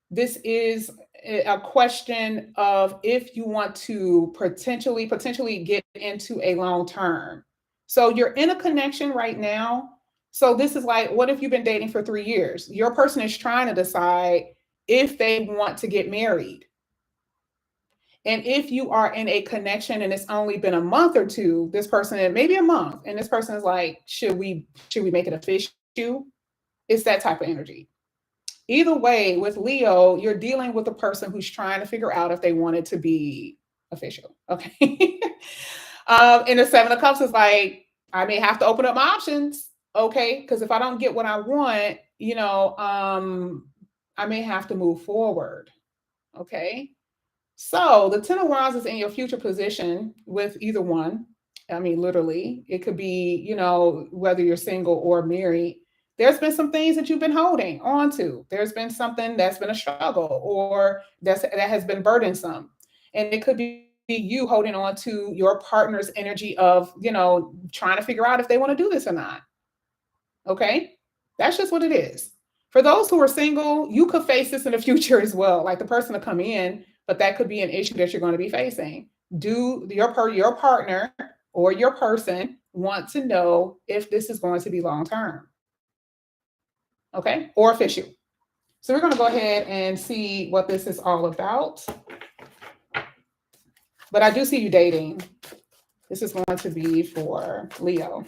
this is a question of if you want to potentially get into a long term. So you're in a connection right now. So this is like, what if you've been dating for 3 years? Your person is trying to decide if they want to get married. And if you are in a connection and it's only been a month or two, this person, maybe a month, and this person is like, should we make it official? It's that type of energy. Either way, with Leo, you're dealing with a person who's trying to figure out if they want it to be official. Okay. And the Seven of Cups is like, I may have to open up my options. Okay. Because if I don't get what I want, I may have to move forward. Okay. So the Ten of Wands is in your future position with either one. I mean, literally, it could be, whether you're single or married. There's been some things that you've been holding on to. There's been something that's been a struggle or that has been burdensome. And it could be you holding on to your partner's energy of, trying to figure out if they want to do this or not. Okay. That's just what it is. For those who are single, you could face this in the future as well. Like the person to come in, but that could be an issue that you're going to be facing. Do your partner or your person want to know if this is going to be long-term? Okay, or official. So we're going to go ahead and see what this is all about. But I do see you dating. This is going to be for Leo.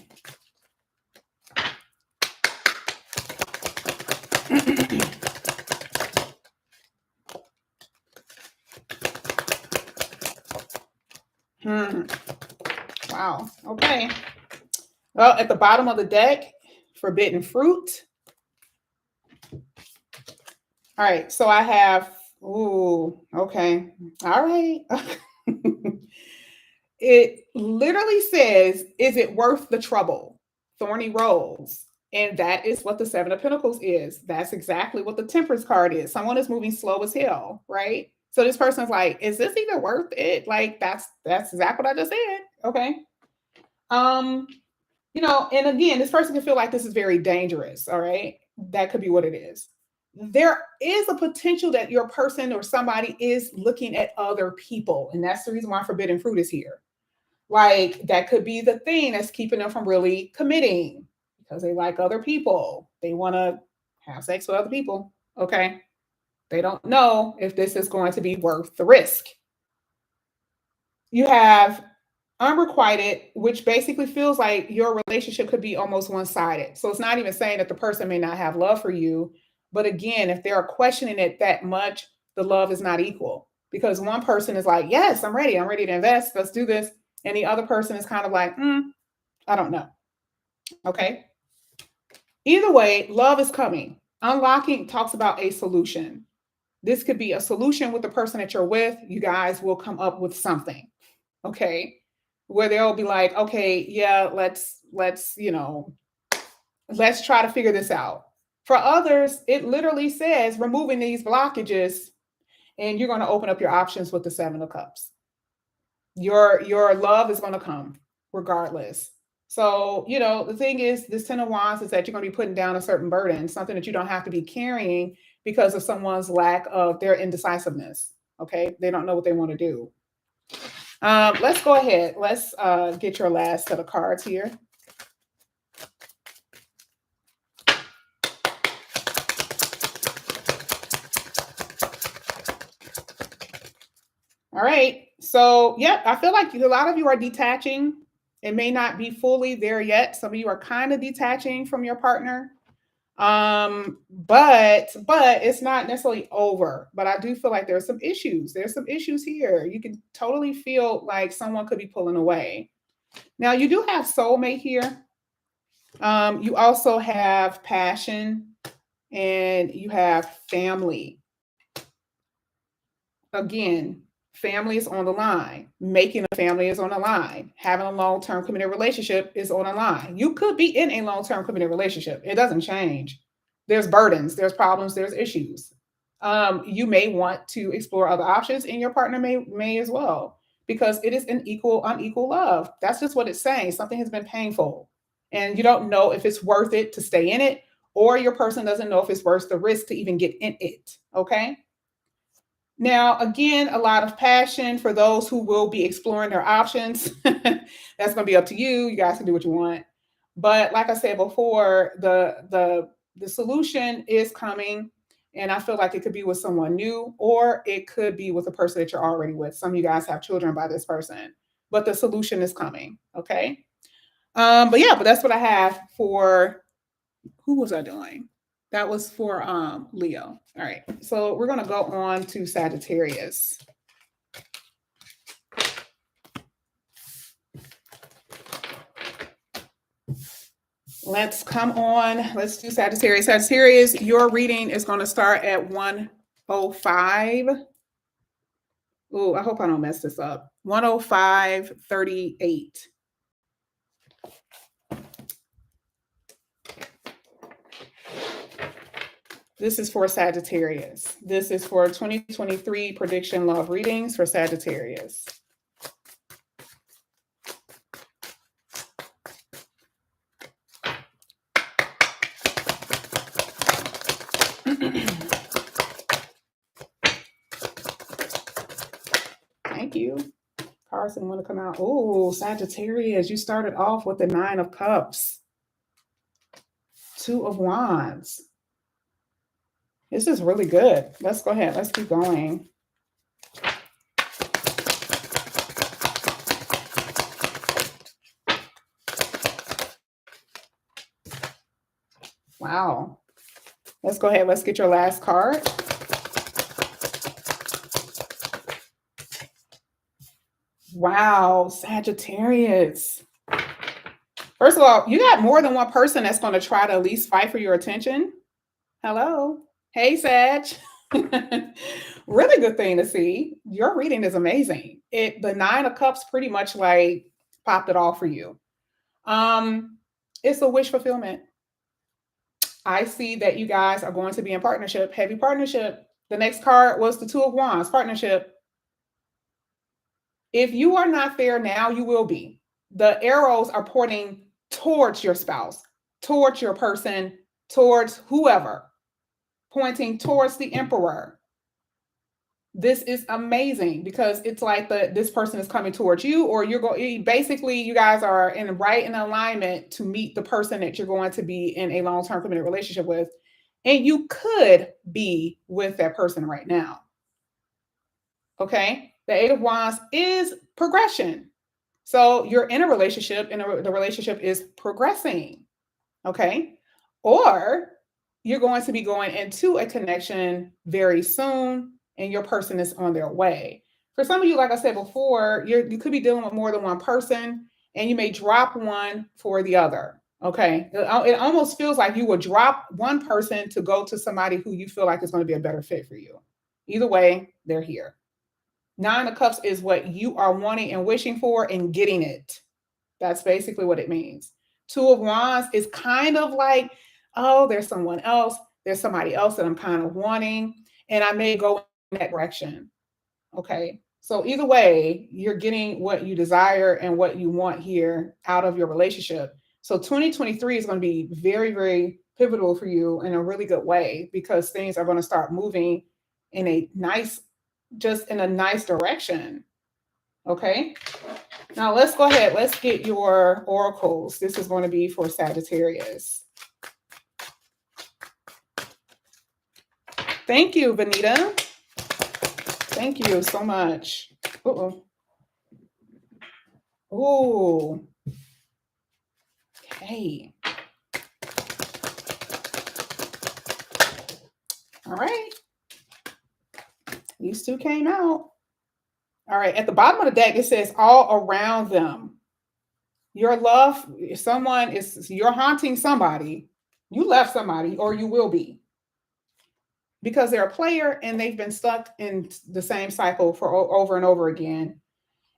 Wow. Okay. Well, at the bottom of the deck, forbidden fruit. All right. So I have, okay. All right. It literally says, is it worth the trouble? Thorny rose. And that is what the Seven of Pentacles is. That's exactly what the Temperance card is. Someone is moving slow as hell, right? So this person's like, is this even worth it? Like, that's exactly what I just said. Okay. And again, this person can feel like this is very dangerous. All right. That could be what it is. There is a potential that your person or somebody is looking at other people. And that's the reason why forbidden fruit is here. Like, that could be the thing that's keeping them from really committing because they like other people. They want to have sex with other people. Okay. They don't know if this is going to be worth the risk. You have unrequited, which basically feels like your relationship could be almost one-sided. So it's not even saying that the person may not have love for you. But again, if they're questioning it that much, the love is not equal. Because one person is like, yes, I'm ready to invest. Let's do this. And the other person is kind of like, I don't know. Okay. Either way, love is coming. Unlocking talks about a solution. This could be a solution with the person that you're with. You guys will come up with something. Okay. Where they'll be like, okay, yeah, let's try to figure this out. For others, it literally says removing these blockages, and you're going to open up your options with the Seven of Cups. Your love is going to come regardless. So, the thing is, this Ten of Wands is that you're going to be putting down a certain burden, something that you don't have to be carrying because of someone's lack of their indecisiveness. Okay. They don't know what they want to do. Let's go ahead. Let's get your last set of cards here. All right. So, yeah, I feel like a lot of you are detaching. It may not be fully there yet. Some of you are kind of detaching from your partner. But it's not necessarily over. But I do feel like there's some issues. There's some issues here. You can totally feel like someone could be pulling away. Now, you do have soulmate here. You also have passion, and you have family. Again, family is on the line. Making a family is on the line. Having a long-term committed relationship is on the line. You could be in a long-term committed relationship. It doesn't change. There's burdens, there's problems, there's issues. You may want to explore other options, and your partner may as well, because it is an unequal love. That's just what it's saying. Something has been painful, and you don't know if it's worth it to stay in it, or your person doesn't know if it's worth the risk to even get in it. Okay. Now, again, a lot of passion for those who will be exploring their options. That's going to be up to you. You guys can do what you want. But like I said before, the solution is coming. And I feel like it could be with someone new, or it could be with a person that you're already with. Some of you guys have children by this person, but the solution is coming. Okay. But yeah, but that's what I have for, who was I doing? That was for Leo. All right. So we're gonna go on to Sagittarius. Let's come on. Let's do Sagittarius. Sagittarius, your reading is going to start at 105. Oh, I hope I don't mess this up. 105.38. This is for Sagittarius. This is for 2023 prediction love readings for Sagittarius. Thank you. Carson want to come out. Oh, Sagittarius, you started off with the 9 of Cups. 2 of Wands. This is really good. Let's go ahead. Let's keep going. Wow. Let's go ahead. Let's get your last card. Wow, Sagittarius. First of all, you got more than one person that's going to try to at least fight for your attention. Hello. Hey, Sag. Really good thing to see. Your reading is amazing. The 9 of Cups pretty much like popped it off for you. It's a wish fulfillment. I see that you guys are going to be in partnership, heavy partnership. The next card was the 2 of Wands, partnership. If you are not there now, you will be. The arrows are pointing towards your spouse, towards your person, towards whoever, pointing towards the Emperor. This is amazing because it's like this person is coming towards you, or you're going. Basically, you guys are in alignment to meet the person that you're going to be in a long-term committed relationship with, and you could be with that person right now. Okay, the 8 of Wands is progression. So you're in a relationship, and the relationship is progressing. Okay, or you're going to be going into a connection very soon, and your person is on their way. For some of you, like I said before, you could be dealing with more than one person, and you may drop one for the other. Okay, it almost feels like you would drop one person to go to somebody who you feel like is going to be a better fit for you. Either way, they're here. 9 of Cups is what you are wanting and wishing for and getting it. That's basically what it means. 2 of Wands is kind of like, oh, there's someone else. There's somebody else that I'm kind of wanting, and I may go in that direction. Okay. So either way, you're getting what you desire and what you want here out of your relationship. So 2023 is going to be very, very pivotal for you in a really good way, because things are going to start moving in a nice direction. Okay. Now let's go ahead. Let's get your oracles. This is going to be for Sagittarius. Thank you, Vanita. Thank you so much. Uh-oh. Oh. Okay. All right. These 2 came out. All right. At the bottom of the deck, it says all around them. Your love, you're haunting somebody. You left somebody, or you will be, because they're a player and they've been stuck in the same cycle for over and over again.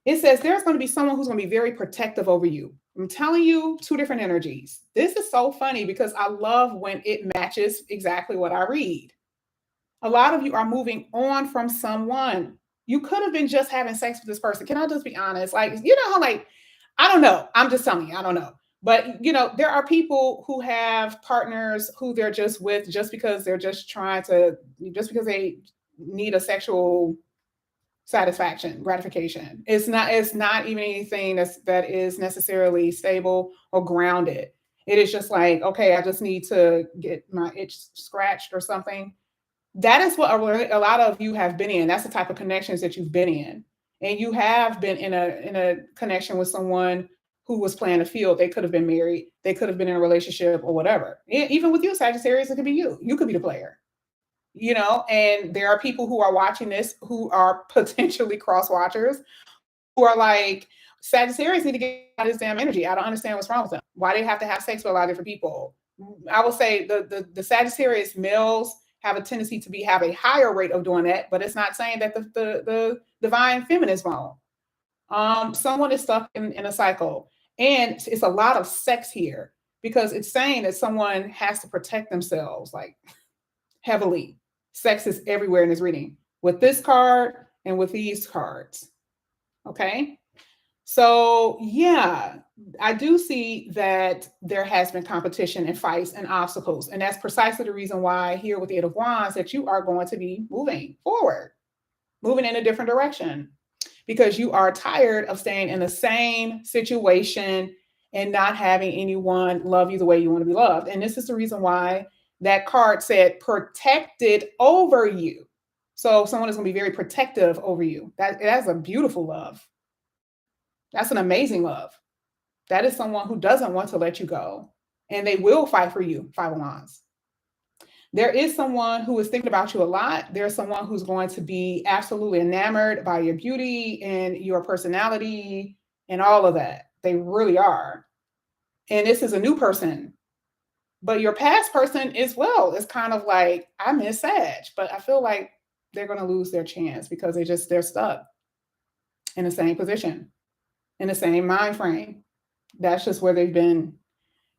It says there's going to be someone who's going to be very protective over you. I'm telling you, 2 different energies. This is so funny because I love when it matches exactly what I read. A lot of you are moving on from someone. You could have been just having sex with this person. Can I just be honest? Like, you know how, like, I don't know. I'm just telling you, I don't know. But, you know, there are people who have partners who they're just with just because they're just just because they need a sexual satisfaction, gratification. It's not even anything that is necessarily stable or grounded. It is just like, okay, I just need to get my itch scratched or something. That is what a lot of you have been in. That's the type of connections that you've been in. And you have been in a connection with someone who was playing a field. They could have been married. They could have been in a relationship or whatever. Even with you, Sagittarius, it could be you. You could be the player, you know, and there are people who are watching this who are potentially cross watchers who are like, Sagittarius need to get out of this damn energy. I don't understand what's wrong with them. Why they have to have sex with a lot of different people. I will say the Sagittarius males have a tendency to have a higher rate of doing that, but it's not saying that the divine feminine is wrong. Someone is stuck in a cycle, and it's a lot of sex here because it's saying that someone has to protect themselves like heavily. Sex is everywhere in this reading with this card and with these cards. Okay. So yeah, I do see that there has been competition and fights and obstacles. And that's precisely the reason why here with the Eight of Wands that you are going to be moving forward, moving in a different direction, because you are tired of staying in the same situation and not having anyone love you the way you want to be loved. And this is the reason why that card said protected over you. So someone is going to be very protective over you. That's a beautiful love. That's an amazing love. That is someone who doesn't want to let you go, and they will fight for you. Five of Wands. There is someone who is thinking about you a lot. There's someone who's going to be absolutely enamored by your beauty and your personality and all of that. They really are. And this is a new person. But your past person as well is kind of like, I miss Sag, but I feel like they're going to lose their chance because they're stuck in the same position, in the same mind frame. That's just where they've been.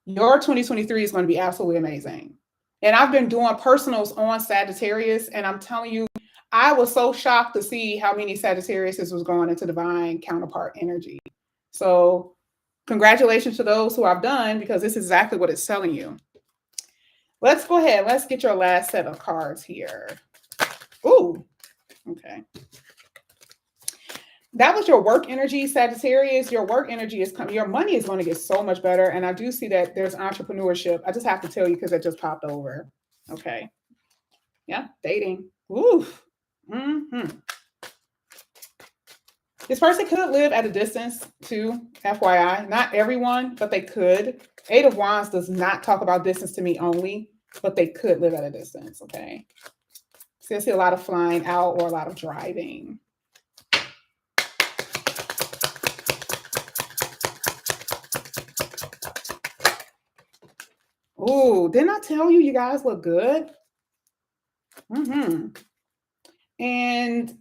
Your 2023 is going to be absolutely amazing. And I've been doing personals on Sagittarius, and I'm telling you, I was so shocked to see how many Sagittarius was going into divine counterpart energy. So congratulations to those who I've done, because this is exactly what it's telling you. Let's go ahead. Let's get your last set of cards here. Ooh, okay. That was your work energy, Sagittarius. Your work energy is coming. Your money is going to get so much better. And I do see that there's entrepreneurship. I just have to tell you because it just popped over. Okay. Yeah, dating. Ooh. Mm-hmm. This person could live at a distance too, FYI. Not everyone, but they could. Eight of Wands does not talk about distance to me only, but they could live at a distance, okay? So I see a lot of flying out or a lot of driving. Oh, didn't I tell you you guys look good? Mm-hmm. And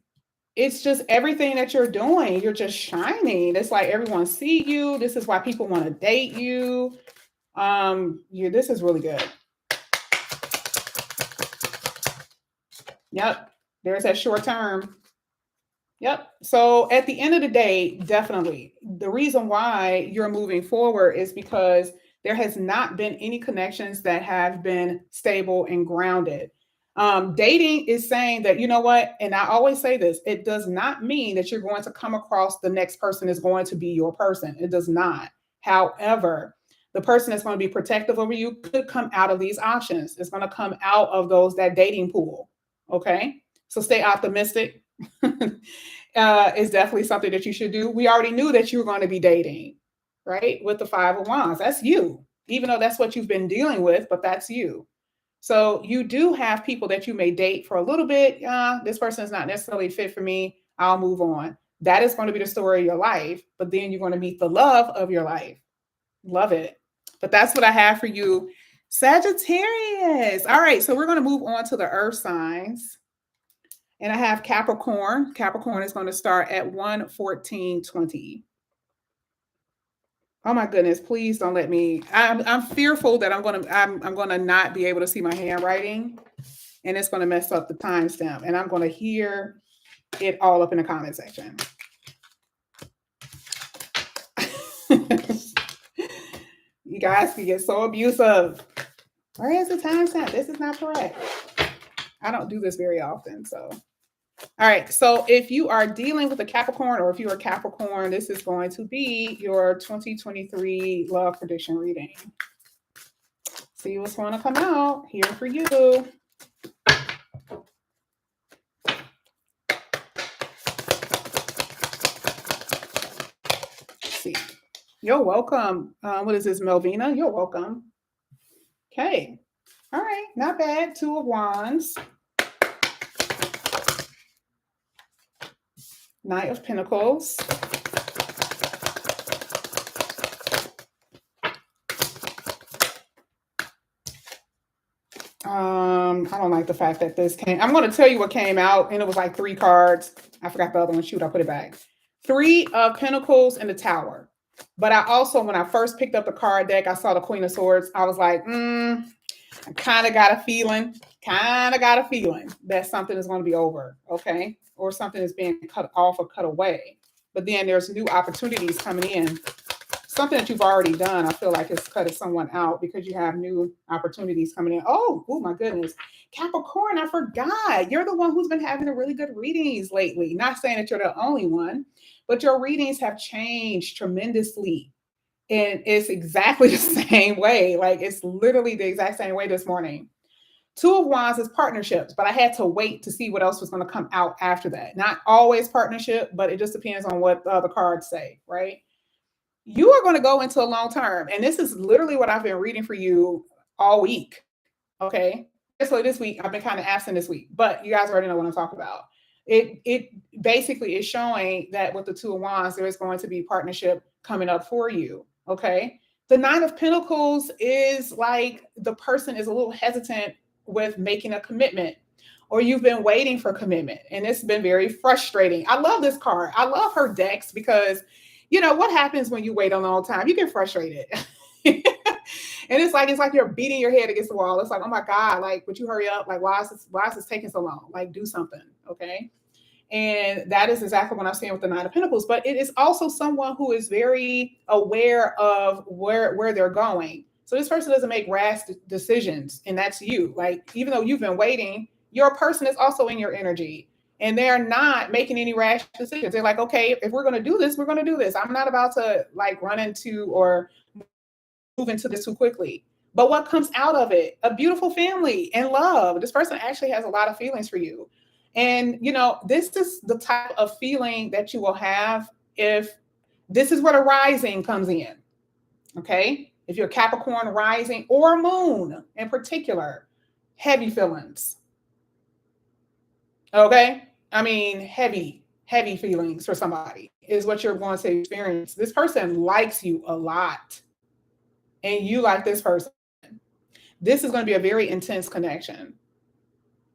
it's just everything that you're doing. You're just shining. It's like everyone see you. This is why people want to date you. This is really good. Yep. There's that short term. Yep. So at the end of the day, definitely the reason why you're moving forward is because there has not been any connections that have been stable and grounded. Dating is saying that, you know what? And I always say this, it does not mean that you're going to come across the next person is going to be your person. It does not. However, the person that's going to be protective over you could come out of these options. It's going to come out of that dating pool. Okay. So stay optimistic. Is definitely something that you should do. We already knew that you were going to be dating, right? With the Five of Wands. That's you, even though that's what you've been dealing with, but that's you. So you do have people that you may date for a little bit. This person is not necessarily fit for me. I'll move on. That is going to be the story of your life, but then you're going to meet the love of your life. Love it. But that's what I have for you, Sagittarius. All right, so we're going to move on to the earth signs. And I have Capricorn. Capricorn is going to start at 1:14:20. Oh my goodness! Please don't let me. I'm fearful that I'm gonna not be able to see my handwriting, and it's going to mess up the timestamp. And I'm going to hear it all up in the comment section. You guys can get so abusive. Where is the timestamp? This is not correct. I don't do this very often, so. All right, so if you are dealing with a Capricorn, or if you're a Capricorn, this is going to be your 2023 love prediction reading. See what's going to come out here for you. Let's see. You're welcome. What is this, Melvina? You're welcome. Okay. All right. Not bad. Two of Wands. Knight of Pentacles. I don't like the fact that this came. I'm going to tell you what came out, and it was like 3 cards. I forgot the other one. Shoot, I put it back. 3 of Pentacles and the Tower. But I also, when I first picked up the card deck, I saw the Queen of Swords. I was like, I kind of got a feeling that something is going to be over, okay? Or something is being cut off or cut away. But then there's new opportunities coming in. Something that you've already done, I feel like it's cutting someone out because you have new opportunities coming in. Oh my goodness. Capricorn, I forgot. You're the one who's been having the really good readings lately. Not saying that you're the only one, but your readings have changed tremendously. And it's exactly the same way. Like, it's literally the exact same way this morning. 2 of Wands is partnerships, but I had to wait to see what else was going to come out after that. Not always partnership, but it just depends on what the other cards say, right? You are going to go into a long term. And this is literally what I've been reading for you all week. Okay. So this week, I've been kind of absent this week, but you guys already know what I'm talking about. It basically is showing that with the 2 of Wands, there is going to be partnership coming up for you. Okay. The 9 of Pentacles is like the person is a little hesitant with making a commitment, or you've been waiting for commitment, and it's been very frustrating. I love this card. I love her decks because you know what happens when you wait a long time? You get frustrated. And it's like you're beating your head against the wall. It's like, oh my God, like, would you hurry up? Like, why is this taking so long? Like, do something. Okay. And that is exactly what I'm saying with the 9 of Pentacles. But it is also someone who is very aware of where they're going. So this person doesn't make rash decisions, and that's you. Like, even though you've been waiting, your person is also in your energy. And they're not making any rash decisions. They're like, okay, if we're going to do this, we're going to do this. I'm not about to like run into or move into this too quickly. But what comes out of it? A beautiful family and love. This person actually has a lot of feelings for you. And, you know, this is the type of feeling that you will have if this is where the rising comes in. Okay. If you're Capricorn rising or moon in particular, heavy feelings. Okay. I mean, heavy feelings for somebody is what you're going to experience. This person likes you a lot, and you like this person. This is going to be a very intense connection.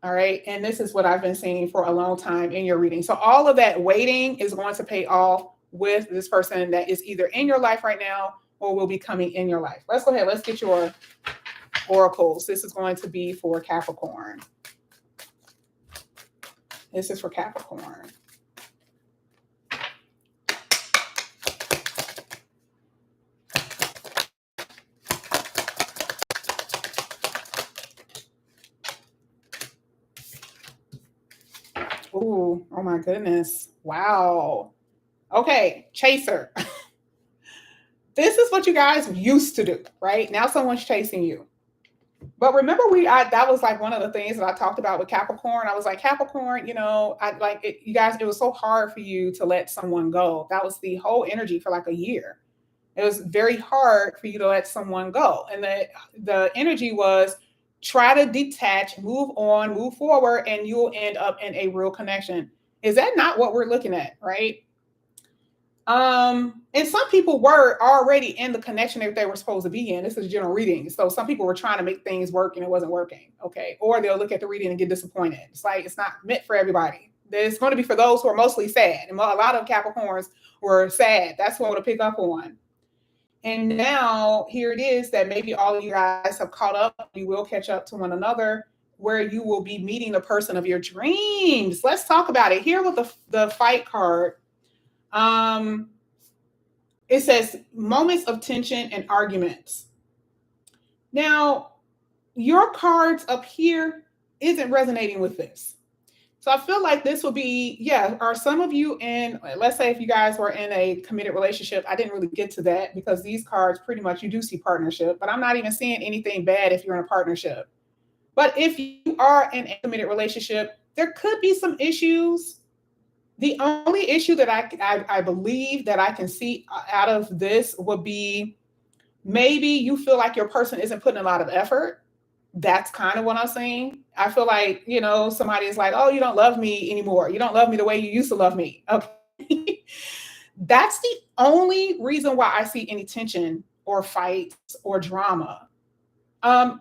All right. And this is what I've been seeing for a long time in your reading. So all of that waiting is going to pay off with this person that is either in your life right now or will be coming in your life. Let's go ahead. Let's get your oracles. This is going to be for Capricorn. This is for Capricorn. Ooh, oh my goodness. Wow. Okay, chaser. This is what you guys used to do, right? Now someone's chasing you. But remember, that was like one of the things that I talked about with Capricorn. I was like, Capricorn, you know, I like it, you guys, it was so hard for you to let someone go. That was the whole energy for like a year. It was very hard for you to let someone go. And the energy was try to detach, move on, move forward, and you'll end up in a real connection. Is that not what we're looking at, right? And some people were already in the connection that they were supposed to be in. This is general reading. So some people were trying to make things work and it wasn't working. Okay. Or they'll look at the reading and get disappointed. It's like, it's not meant for everybody. It's going to be for those who are mostly sad. And a lot of Capricorns were sad. That's what I want to pick up on. And now here it is that maybe all of you guys have caught up. You will catch up to one another where you will be meeting the person of your dreams. Let's talk about it. Here with the fight card. It says moments of tension and arguments. Now, your cards up here isn't resonating with this. So I feel like this will be, yeah, are some of you in, let's say if you guys were in a committed relationship, I didn't really get to that because these cards pretty much, you do see partnership, but I'm not even seeing anything bad if you're in a partnership. But if you are in a committed relationship, there could be some issues. The only issue that I believe that I can see out of this would be maybe you feel like your person isn't putting a lot of effort. That's kind of what I'm saying. I feel like, somebody is like, oh, you don't love me anymore. You don't love me the way you used to love me. Okay. That's the only reason why I see any tension or fights or drama.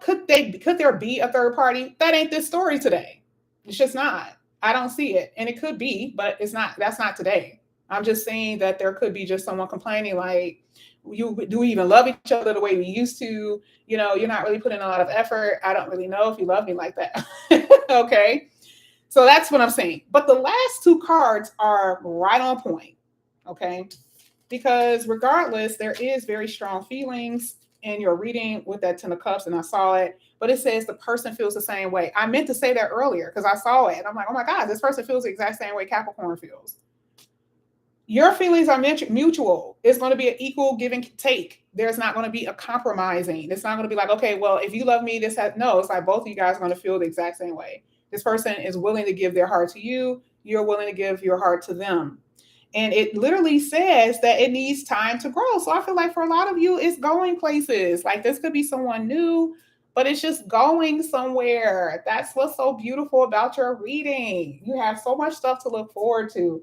Could there be a third party? That ain't this story today. It's just not. I don't see it. And it could be, but it's not, that's not today. I'm just saying that there could be just someone complaining like, do we even love each other the way we used to? You're not really putting a lot of effort. I don't really know if you love me like that. Okay. So that's what I'm saying. But the last two cards are right on point. Okay. Because regardless, there is very strong feelings in your reading with that Ten of Cups, and I saw it, but it says the person feels the same way. I meant to say that earlier because I saw it and I'm like, oh my God, this person feels the exact same way Capricorn feels. Your feelings are mutual. It's going to be an equal give and take. There's not going to be a compromising. It's not going to be like, okay, well, if you love me, no, it's like both of you guys are going to feel the exact same way. This person is willing to give their heart to you. You're willing to give your heart to them. And it literally says that it needs time to grow. So I feel like for a lot of you, it's going places. Like this could be someone new, but it's just going somewhere. That's what's so beautiful about your reading. You have so much stuff to look forward to.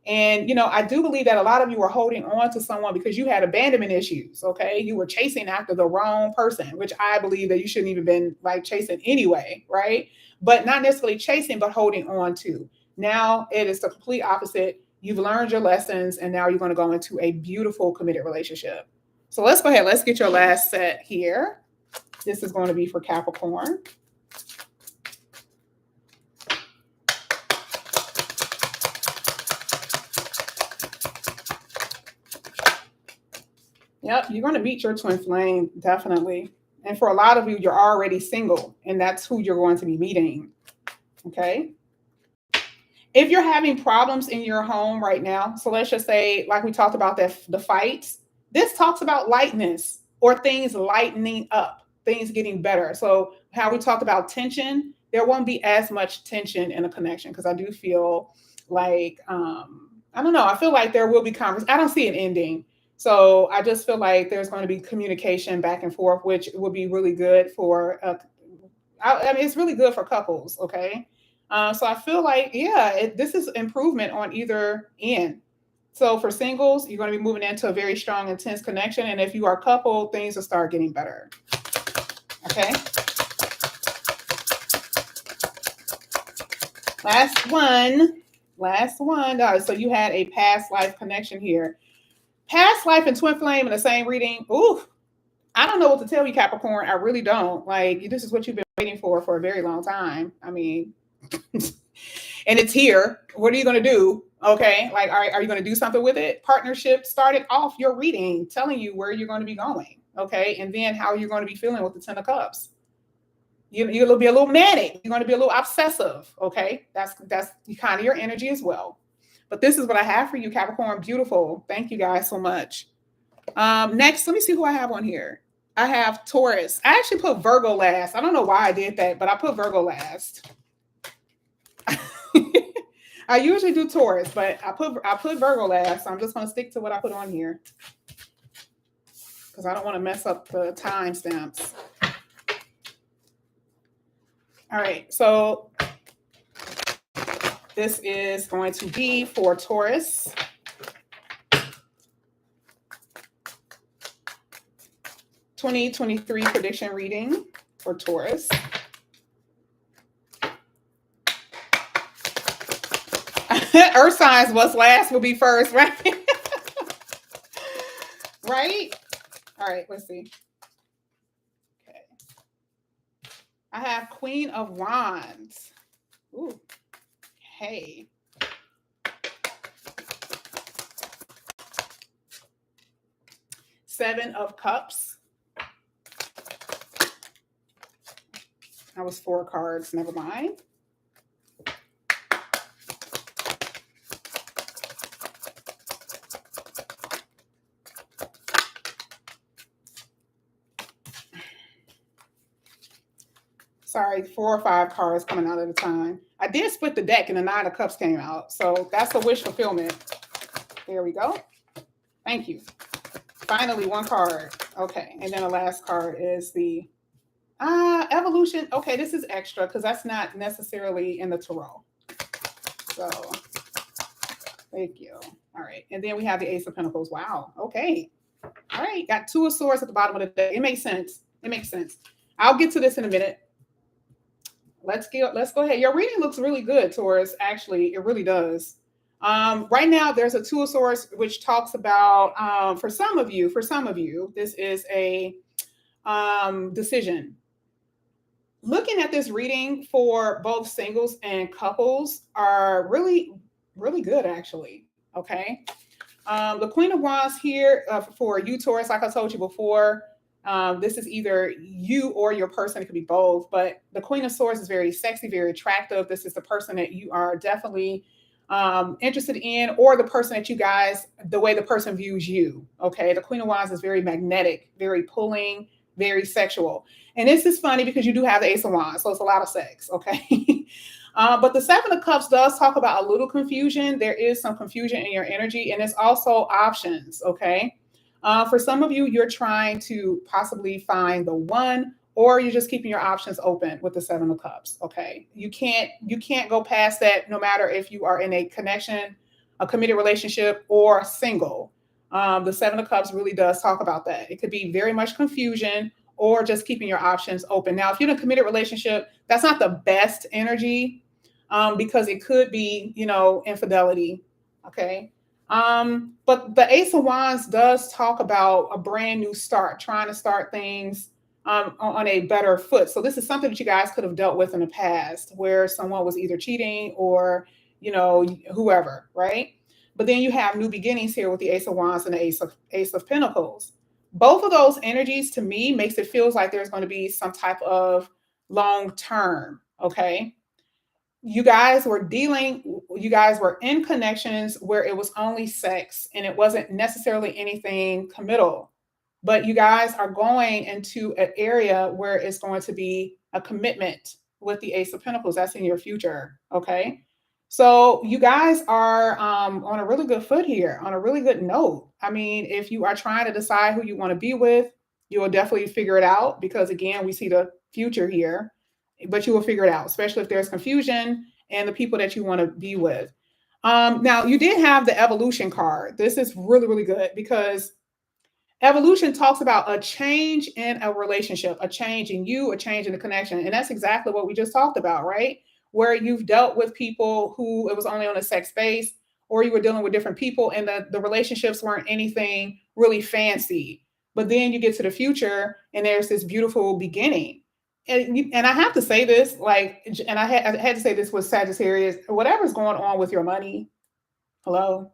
And I do believe that a lot of you are holding on to someone because you had abandonment issues. Okay. You were chasing after the wrong person, which I believe that you shouldn't even been like chasing anyway. Right. But not necessarily chasing, but holding on to. Now it is the complete opposite. You've learned your lessons and now you're going to go into a beautiful committed relationship. So let's go ahead. Let's get your last set here. This is going to be for Capricorn. Yep, you're going to meet your twin flame, definitely. And for a lot of you, you're already single, and that's who you're going to be meeting. Okay. If you're having problems in your home right now, so let's just say, like we talked about the fights, this talks about lightness or things lightening up, things getting better. So how we talked about tension, there won't be as much tension in a connection because I do feel like, I don't know, I feel like there will be conversation. I don't see an ending. So I just feel like there's going to be communication back and forth, which would be really good for, I mean, it's really good for couples. Okay. So I feel like, yeah, this is improvement on either end. So for singles, you're going to be moving into a very strong, intense connection. And if you are a couple, things will start getting better. Okay. Last one, guys. So you had a past life connection here. Past life and twin flame in the same reading. Ooh, I don't know what to tell you, Capricorn. I really don't. Like, this is what you've been waiting for a very long time. I mean, and it's here. What are you going to do? Okay. Like, are you going to do something with it? Partnership started off your reading, telling you where you're going to be going. Okay. And then how you're going to be feeling with the Ten of Cups. You're going to be a little manic. You're going to be a little obsessive. Okay. That's kind of your energy as well. But this is what I have for you, Capricorn. Beautiful. Thank you guys so much. Next, let me see who I have on here. I have Taurus. I actually put Virgo last. I don't know why I did that, but I put Virgo last. I usually do Taurus, but I put Virgo last. So I'm just going to stick to what I put on here because I don't want to mess up the timestamps. All right, so this is going to be for Taurus. (2023) prediction reading for Taurus. Earth signs, what's last will be first, right? Right? All right, let's see. Okay. I have Queen of Wands. Ooh. Hey. Seven of Cups. That was 4 cards, never mind. Sorry, 4 or 5 cards coming out at a time. I did split the deck and the 9 of Cups came out. So that's a wish fulfillment. There we go. Thank you. Finally, one card. Okay. And then the last card is the evolution. Okay, this is extra because that's not necessarily in the tarot. So thank you. All right. And then we have the Ace of Pentacles. Wow. Okay. All right. Got 2 of Swords at the bottom of the deck. It makes sense. It makes sense. I'll get to this in a minute. Let's go ahead. Your reading looks really good, Taurus. Actually, it really does. Right now, there's a 2 of Swords, which talks about, for some of you, this is a decision. Looking at this reading for both singles and couples are really, really good, actually. Okay. The Queen of Wands here for you, Taurus, like I told you before, this is either you or your person. It could be both, but the Queen of Swords is very sexy, very attractive. This is the person that you are definitely interested in, or the person that you guys, the way the person views you. Okay. The Queen of Wands is very magnetic, very pulling, very sexual. And this is funny because you do have the Ace of Wands. So it's a lot of sex. Okay. But the 7 of Cups does talk about a little confusion. There is some confusion in your energy, and it's also options. Okay. For some of you, you're trying to possibly find the one, or you're just keeping your options open with the 7 of Cups. Okay. You can't go past that, no matter if you are in a connection, a committed relationship, or single. The 7 of Cups really does talk about that. It could be very much confusion or just keeping your options open. Now, if you're in a committed relationship, that's not the best energy because it could be, infidelity. Okay. But the Ace of Wands does talk about a brand new start, trying to start things on a better foot. So this is something that you guys could have dealt with in the past, where someone was either cheating or, whoever, right? But then you have new beginnings here with the Ace of Wands and the Ace of Pentacles. Both of those energies, to me, makes it feels like there's going to be some type of long term. Okay. You guys were in connections where it was only sex and it wasn't necessarily anything committal, but you guys are going into an area where it's going to be a commitment with the Ace of Pentacles. That's in your future. Okay. So you guys are on a really good foot here, on a really good note. I mean, if you are trying to decide who you want to be with, you will definitely figure it out because, again, we see the future here, but you will figure it out, especially if there's confusion and the people that you want to be with. Now, you did have the evolution card. This is really, really good because evolution talks about a change in a relationship, a change in you, a change in the connection. And that's exactly what we just talked about, right? Where you've dealt with people who it was only on a sex base, or you were dealing with different people and the relationships weren't anything really fancy. But then you get to the future and there's this beautiful beginning. And I have to say this, and I had to say this with Sagittarius, whatever's going on with your money, hello,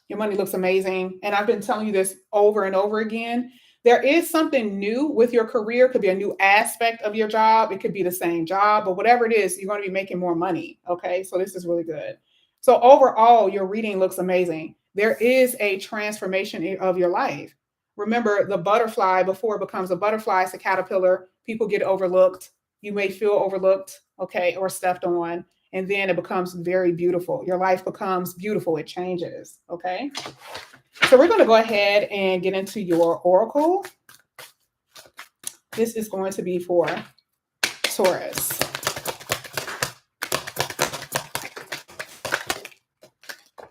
your money looks amazing. And I've been telling you this over and over again. There is something new with your career. It could be a new aspect of your job. It could be the same job, but whatever it is, you're going to be making more money. Okay. So this is really good. So overall, your reading looks amazing. There is a transformation of your life. Remember, the butterfly, before it becomes a butterfly, it's a caterpillar. People get overlooked. You may feel overlooked, okay, or stepped on. And then it becomes very beautiful. Your life becomes beautiful. It changes, okay? So we're going to go ahead and get into your oracle. This is going to be for Taurus.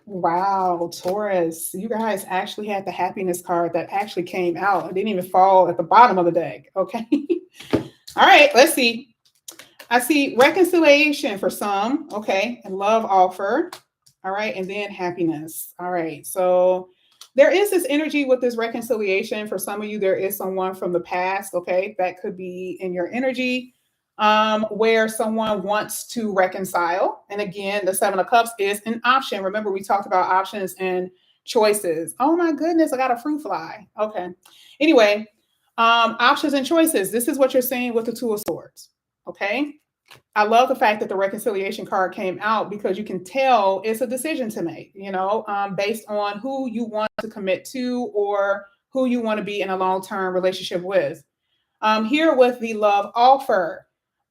Wow, Taurus, you guys actually had the happiness card that actually came out. It didn't even fall at the bottom of the deck, okay? All right, let's see. I see reconciliation for some, okay, and love offer. All right, and then happiness. All right, so there is this energy with this reconciliation. For some of you, there is someone from the past, okay, that could be in your energy where someone wants to reconcile. And again, the 7 of Cups is an option. Remember, we talked about options and choices. Oh my goodness, I got a fruit fly. Okay. Anyway, options and choices. This is what you're seeing with the 2 of Swords. Okay. I love the fact that the reconciliation card came out because you can tell it's a decision to make, based on who you want to commit to or who you want to be in a long-term relationship with. Here with the love offer,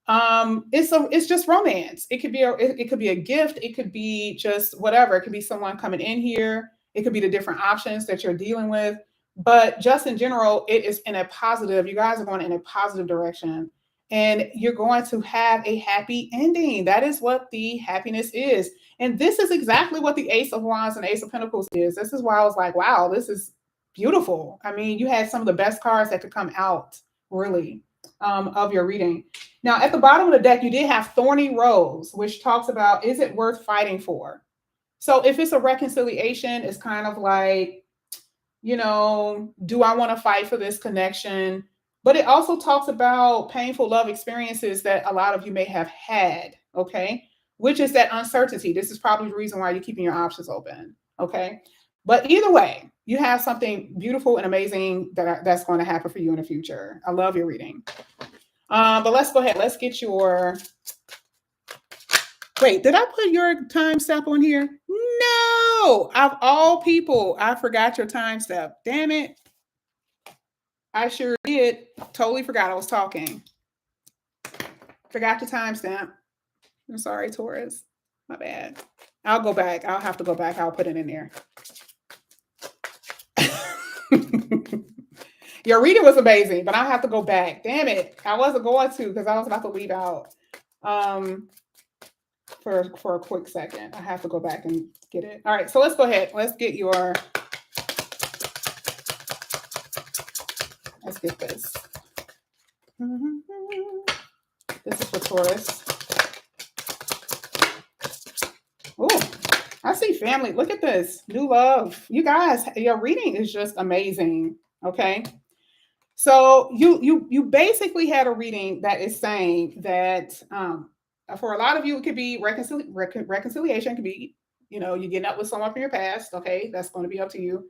It's just romance. It could be it could be a gift. It could be just whatever. It could be someone coming in here. It could be the different options that you're dealing with. But just in general, it is in a positive. You guys are going in a positive direction, and you're going to have a happy ending. That is what the happiness is. And this is exactly what the Ace of Wands and Ace of Pentacles is. This is why I was like, wow, this is beautiful. I mean, you had some of the best cards that could come out, really, of your reading. Now, at the bottom of the deck, you did have Thorny Rose, which talks about, is it worth fighting for? So if it's a reconciliation, it's kind of like, you know, do I want to fight for this connection? But it also talks about painful love experiences that a lot of you may have had, okay? Which is that uncertainty. This is probably the reason why you're keeping your options open, okay? But either way, you have something beautiful and amazing that's going to happen for you in the future. I love your reading. But let's go ahead. Let's get your... Wait, did I put your time step on here? No! Of all people, I forgot your time step. Damn it. I sure did. Totally forgot I was talking. Forgot the timestamp. I'm sorry, Taurus. My bad. I'll go back. I'll have to go back. I'll put it in there. Your reading was amazing, but I'll have to go back. Damn it. I wasn't going to because I was about to leave out for a quick second. I have to go back and get it. All right, so let's go ahead. Let's get your... Let's get this. This is for Taurus. Oh, I see family. Look at this. New love. You guys, your reading is just amazing. Okay. So you basically had a reading that is saying that for a lot of you, it could be reconciliation. It could be, you know, you're getting up with someone from your past. Okay. That's going to be up to you.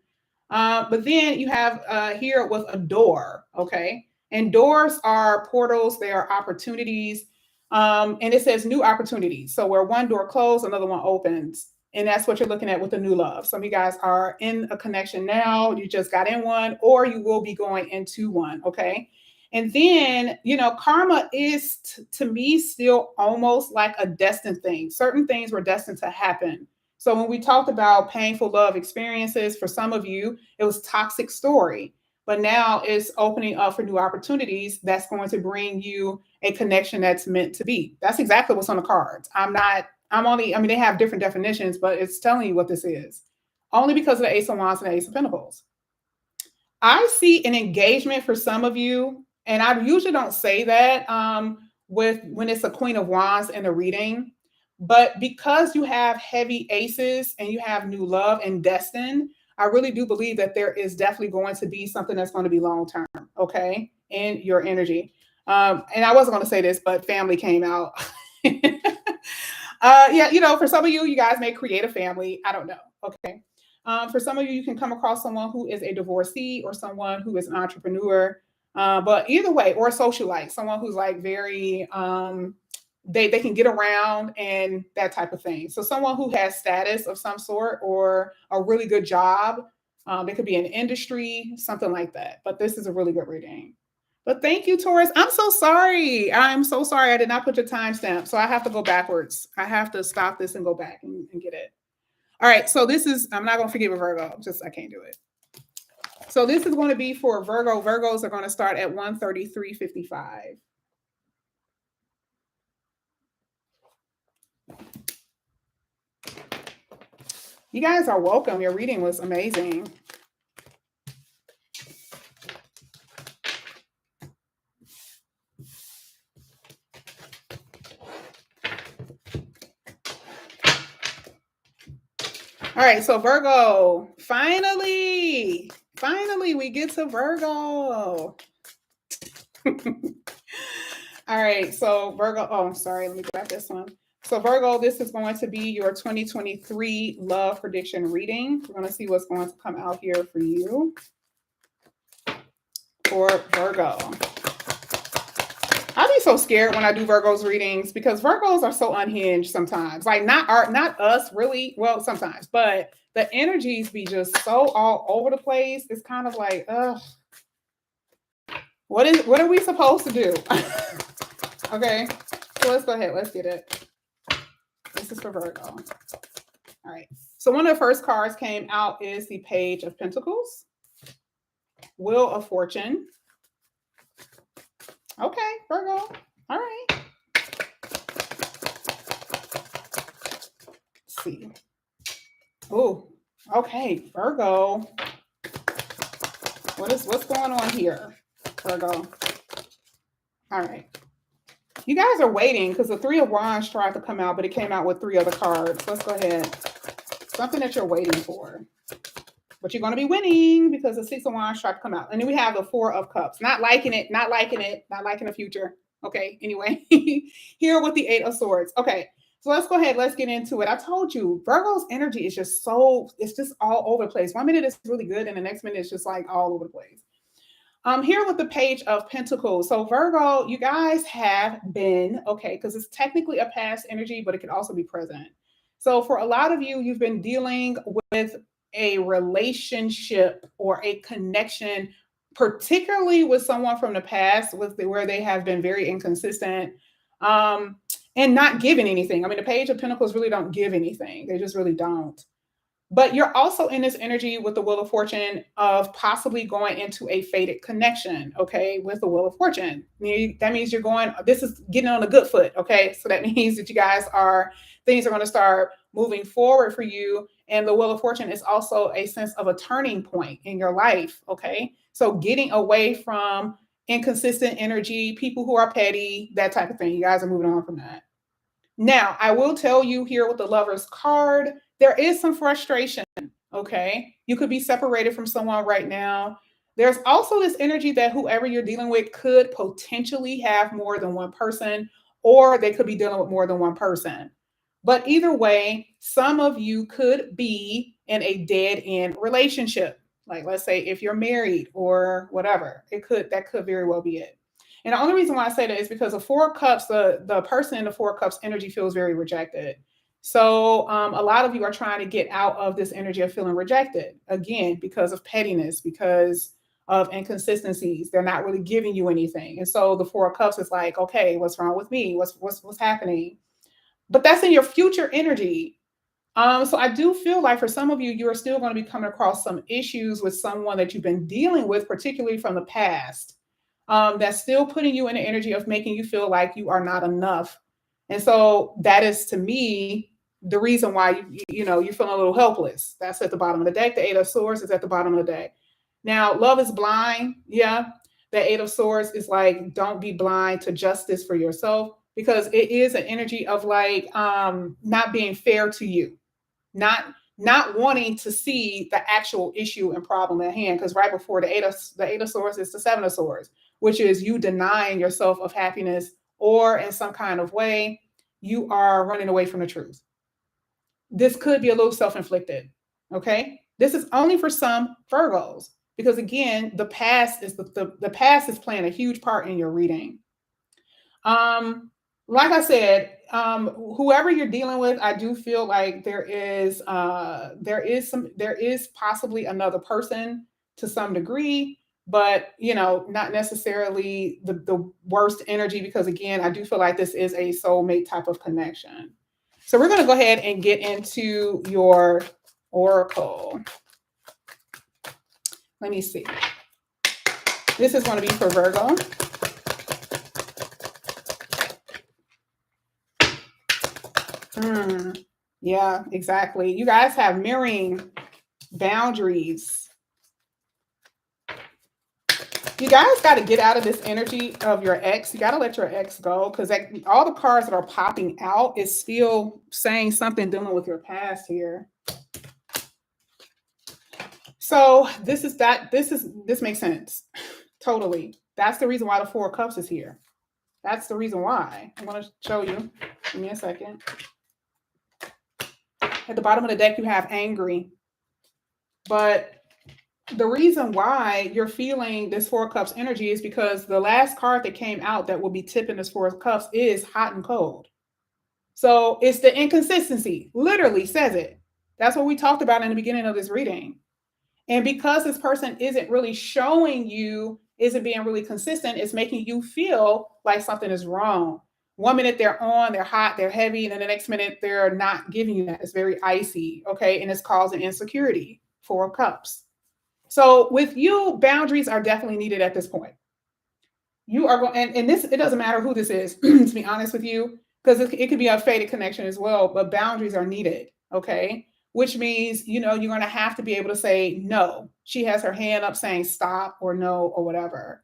But then you have here with a door. Okay. And doors are portals. They are opportunities. And it says new opportunities. So where one door closed, another one opens. And that's what you're looking at with the new love. Some of you guys are in a connection now. You just got in one, or you will be going into one. Okay. And then, you know, karma is to me still almost like a destined thing. Certain things were destined to happen. So when we talked about painful love experiences, for some of you, it was toxic story. But now it's opening up for new opportunities that's going to bring you a connection that's meant to be. That's exactly what's on the cards. I mean, they have different definitions, but it's telling you what this is. Only because of the Ace of Wands and the Ace of Pentacles. I see an engagement for some of you, and I usually don't say that when it's a Queen of Wands in a reading, but because you have heavy aces and you have new love and destined, I really do believe that there is definitely going to be something that's going to be long-term, okay, in your energy. And I wasn't going to say this, but family came out. Yeah, you know, for some of you, you guys may create a family. I don't know. Okay. For some of you, you can come across someone who is a divorcee or someone who is an entrepreneur. But either way, or a socialite, someone who's like very, they can get around and that type of thing. So someone who has status of some sort or a really good job. It could be an industry, something like that. But this is a really good reading. But thank you, Taurus. I'm so sorry. I'm so sorry. I did not put your timestamp. So I have to go backwards. I have to stop this and go back and get it. All right. So this is, I'm not going to forgive a Virgo. I can't do it. So this is going to be for Virgo. Virgos are going to start at 133.55. You guys are welcome. Your reading was amazing. All right, so Virgo, finally we get to Virgo. All right, so Virgo, oh, sorry, let me grab this one. So Virgo, this is going to be your 2023 love prediction reading. We're going to see what's going to come out here for you for Virgo. I be so scared when I do Virgos readings because Virgos are so unhinged sometimes. Like not us really. Well, sometimes, but the energies be just so all over the place. It's kind of like, what are we supposed to do? Okay. So let's go ahead. Let's get it. This is for Virgo. All right. So one of the first cards came out is the Page of Pentacles, Wheel of Fortune. Okay, Virgo. All right. Let's see. Oh, okay, Virgo. What's going on here, Virgo? All right. You guys are waiting because the Three of Wands tried to come out, but it came out with 3 other cards. Let's go ahead. Something that you're waiting for. But you're going to be winning because the Six of Wands tried to come out. And then we have the Four of Cups. Not liking it, not liking the future. Okay, anyway. Here with the Eight of Swords. Okay, so let's go ahead. Let's get into it. I told you, Virgo's energy is just it's just all over the place. 1 minute it's really good and the next minute it's just like all over the place. Here with the Page of Pentacles. So Virgo, you guys have been, okay, because it's technically a past energy, but it can also be present. So for a lot of you, you've been dealing with a relationship or a connection, particularly with someone from the past where they have been very inconsistent and not giving anything. I mean, the Page of Pentacles really don't give anything. They just really don't. But you're also in this energy with the Wheel of Fortune of possibly going into a fated connection, okay, with the Wheel of Fortune. That means you're going, this is getting on a good foot, okay? So that means that you guys things are going to start moving forward for you. And the Wheel of Fortune is also a sense of a turning point in your life, okay? So getting away from inconsistent energy, people who are petty, that type of thing. You guys are moving on from that. Now, I will tell you here with the Lover's card, there is some frustration, okay? You could be separated from someone right now. There's also this energy that whoever you're dealing with could potentially have more than one person, or they could be dealing with more than one person. But either way, some of you could be in a dead-end relationship. Like, let's say if you're married or whatever, that could very well be it. And the only reason why I say that is because the Four of Cups, the person in the Four of Cups energy feels very rejected. So a lot of you are trying to get out of this energy of feeling rejected, again, because of pettiness, because of inconsistencies. They're not really giving you anything. And so the Four of Cups is like, okay, what's wrong with me? What's happening? But that's in your future energy. So I do feel like for some of you, you are still going to be coming across some issues with someone that you've been dealing with, particularly from the past. That's still putting you in the energy of making you feel like you are not enough. And so that is, to me, the reason why you're feeling a little helpless. That's at the bottom of the deck. The Eight of Swords is at the bottom of the deck. Now, love is blind. Yeah. The Eight of Swords is like, don't be blind to justice for yourself, because it is an energy of like not being fair to you, not wanting to see the actual issue and problem at hand. Because right before the Eight of Swords is the Seven of Swords, which is you denying yourself of happiness, or in some kind of way, you are running away from the truth. This could be a little self-inflicted, okay? This is only for some Virgos, because again, the past is the past is playing a huge part in your reading. Like I said, whoever you're dealing with, I do feel like there is possibly another person to some degree, but not necessarily the worst energy, because again, I do feel like this is a soulmate type of connection. So we're going to go ahead and get into your oracle. Let me see. This is going to be for Virgo. Yeah, exactly. You guys have mirroring boundaries. You guys got to get out of this energy of your ex. You got to let your ex go, because all the cards that are popping out is still saying something dealing with your past here. So this makes sense. Totally. That's the reason why the Four of Cups is here. That's the reason why. I'm going to show you. Give me a second. At the bottom of the deck, you have angry. But the reason why you're feeling this Four of Cups energy is because the last card that came out that will be tipping this Four of Cups is hot and cold. So it's the inconsistency. Literally says it. That's what we talked about in the beginning of this reading. And because this person isn't really showing you, isn't being really consistent, it's making you feel like something is wrong. 1 minute they're on, they're hot, they're heavy, and then the next minute they're not giving you that. It's very icy, okay? And it's causing insecurity. 4 of Cups. So with you, boundaries are definitely needed at this point. You are going, and this, it doesn't matter who this is, to be honest with you, because it could be a fated connection as well, but boundaries are needed, okay? Which means, you know, you're going to have to be able to say no. She has her hand up saying stop or no or whatever.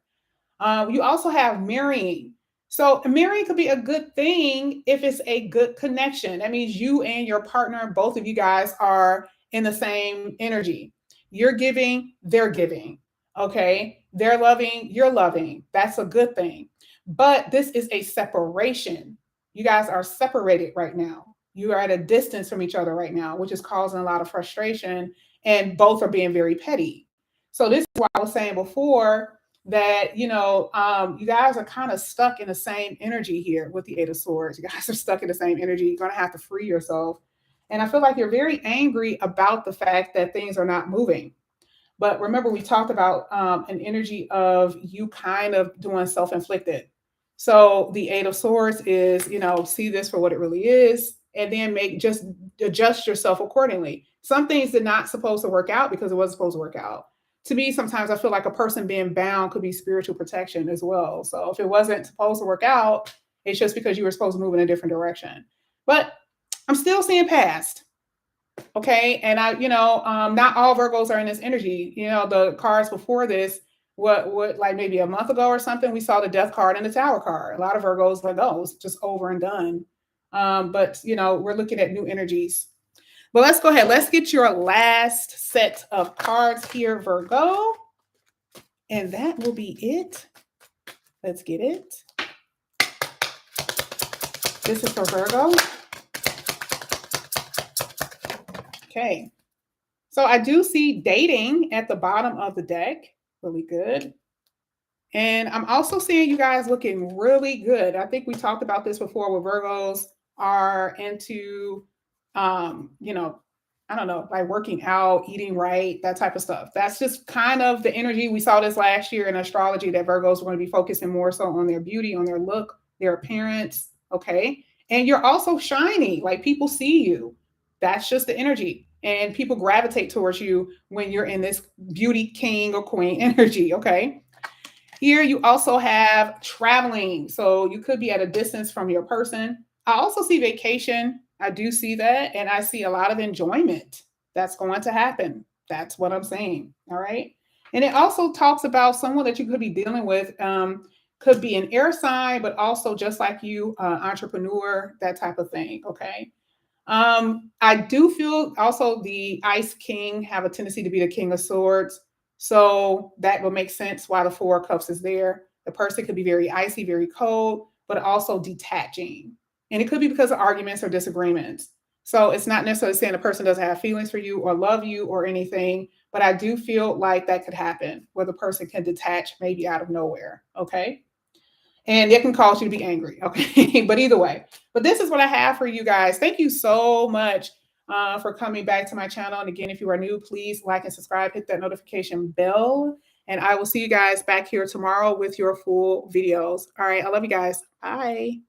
You also have marrying. So marrying could be a good thing if it's a good connection. That means you and your partner, both of you guys are in the same energy. You're giving, they're giving. Okay. They're loving, you're loving. That's a good thing. But this is a separation. You guys are separated right now. You are at a distance from each other right now, which is causing a lot of frustration, and both are being very petty. So this is what I was saying before, that, you know, you guys are kind of stuck in the same energy here with the 8 of Swords. You guys are stuck in the same energy. You're going to have to free yourself. And I feel like you're very angry about the fact that things are not moving. But remember, we talked about an energy of you kind of doing self-inflicted. So the 8 of Swords is, you know, see this for what it really is, and then just adjust yourself accordingly. Some things did not supposed to work out because it wasn't supposed to work out. To me, sometimes I feel like a person being bound could be spiritual protection as well. So if it wasn't supposed to work out, it's just because you were supposed to move in a different direction. But I'm still seeing past. Okay. And not all Virgos are in this energy. You know, the cards before this, what like maybe a month ago or something, we saw the Death card and the Tower card. A lot of Virgos like, oh, it's just over and done. But you know, we're looking at new energies. But let's go ahead. Let's get your last set of cards here, Virgo. And that will be it. Let's get it. This is for Virgo. Okay. So I do see dating at the bottom of the deck. Really good. And I'm also seeing you guys looking really good. I think we talked about this before, where Virgos are into, I don't know, like working out, eating right, that type of stuff. That's just kind of the energy. We saw this last year in astrology, that Virgos were going to be focusing more so on their beauty, on their look, their appearance. Okay. And you're also shiny, like people see you. That's just the energy. And people gravitate towards you when you're in this beauty king or queen energy. Okay. Here you also have traveling. So you could be at a distance from your person. I also see vacation. I do see that. And I see a lot of enjoyment that's going to happen. That's what I'm saying. All right. And it also talks about someone that you could be dealing with. Could be an air sign, but also just like you, entrepreneur, that type of thing. Okay. I do feel also the Ice King have a tendency to be the King of Swords. So that will make sense why the 4 of Cups is there. The person could be very icy, very cold, but also detaching. And it could be because of arguments or disagreements. So it's not necessarily saying the person doesn't have feelings for you or love you or anything, but I do feel like that could happen where the person can detach maybe out of nowhere. Okay. And it can cause you to be angry. Okay. But either way, but this is what I have for you guys. Thank you so much for coming back to my channel. And again, if you are new, please like and subscribe, hit that notification bell. And I will see you guys back here tomorrow with your full videos. All right. I love you guys. Bye.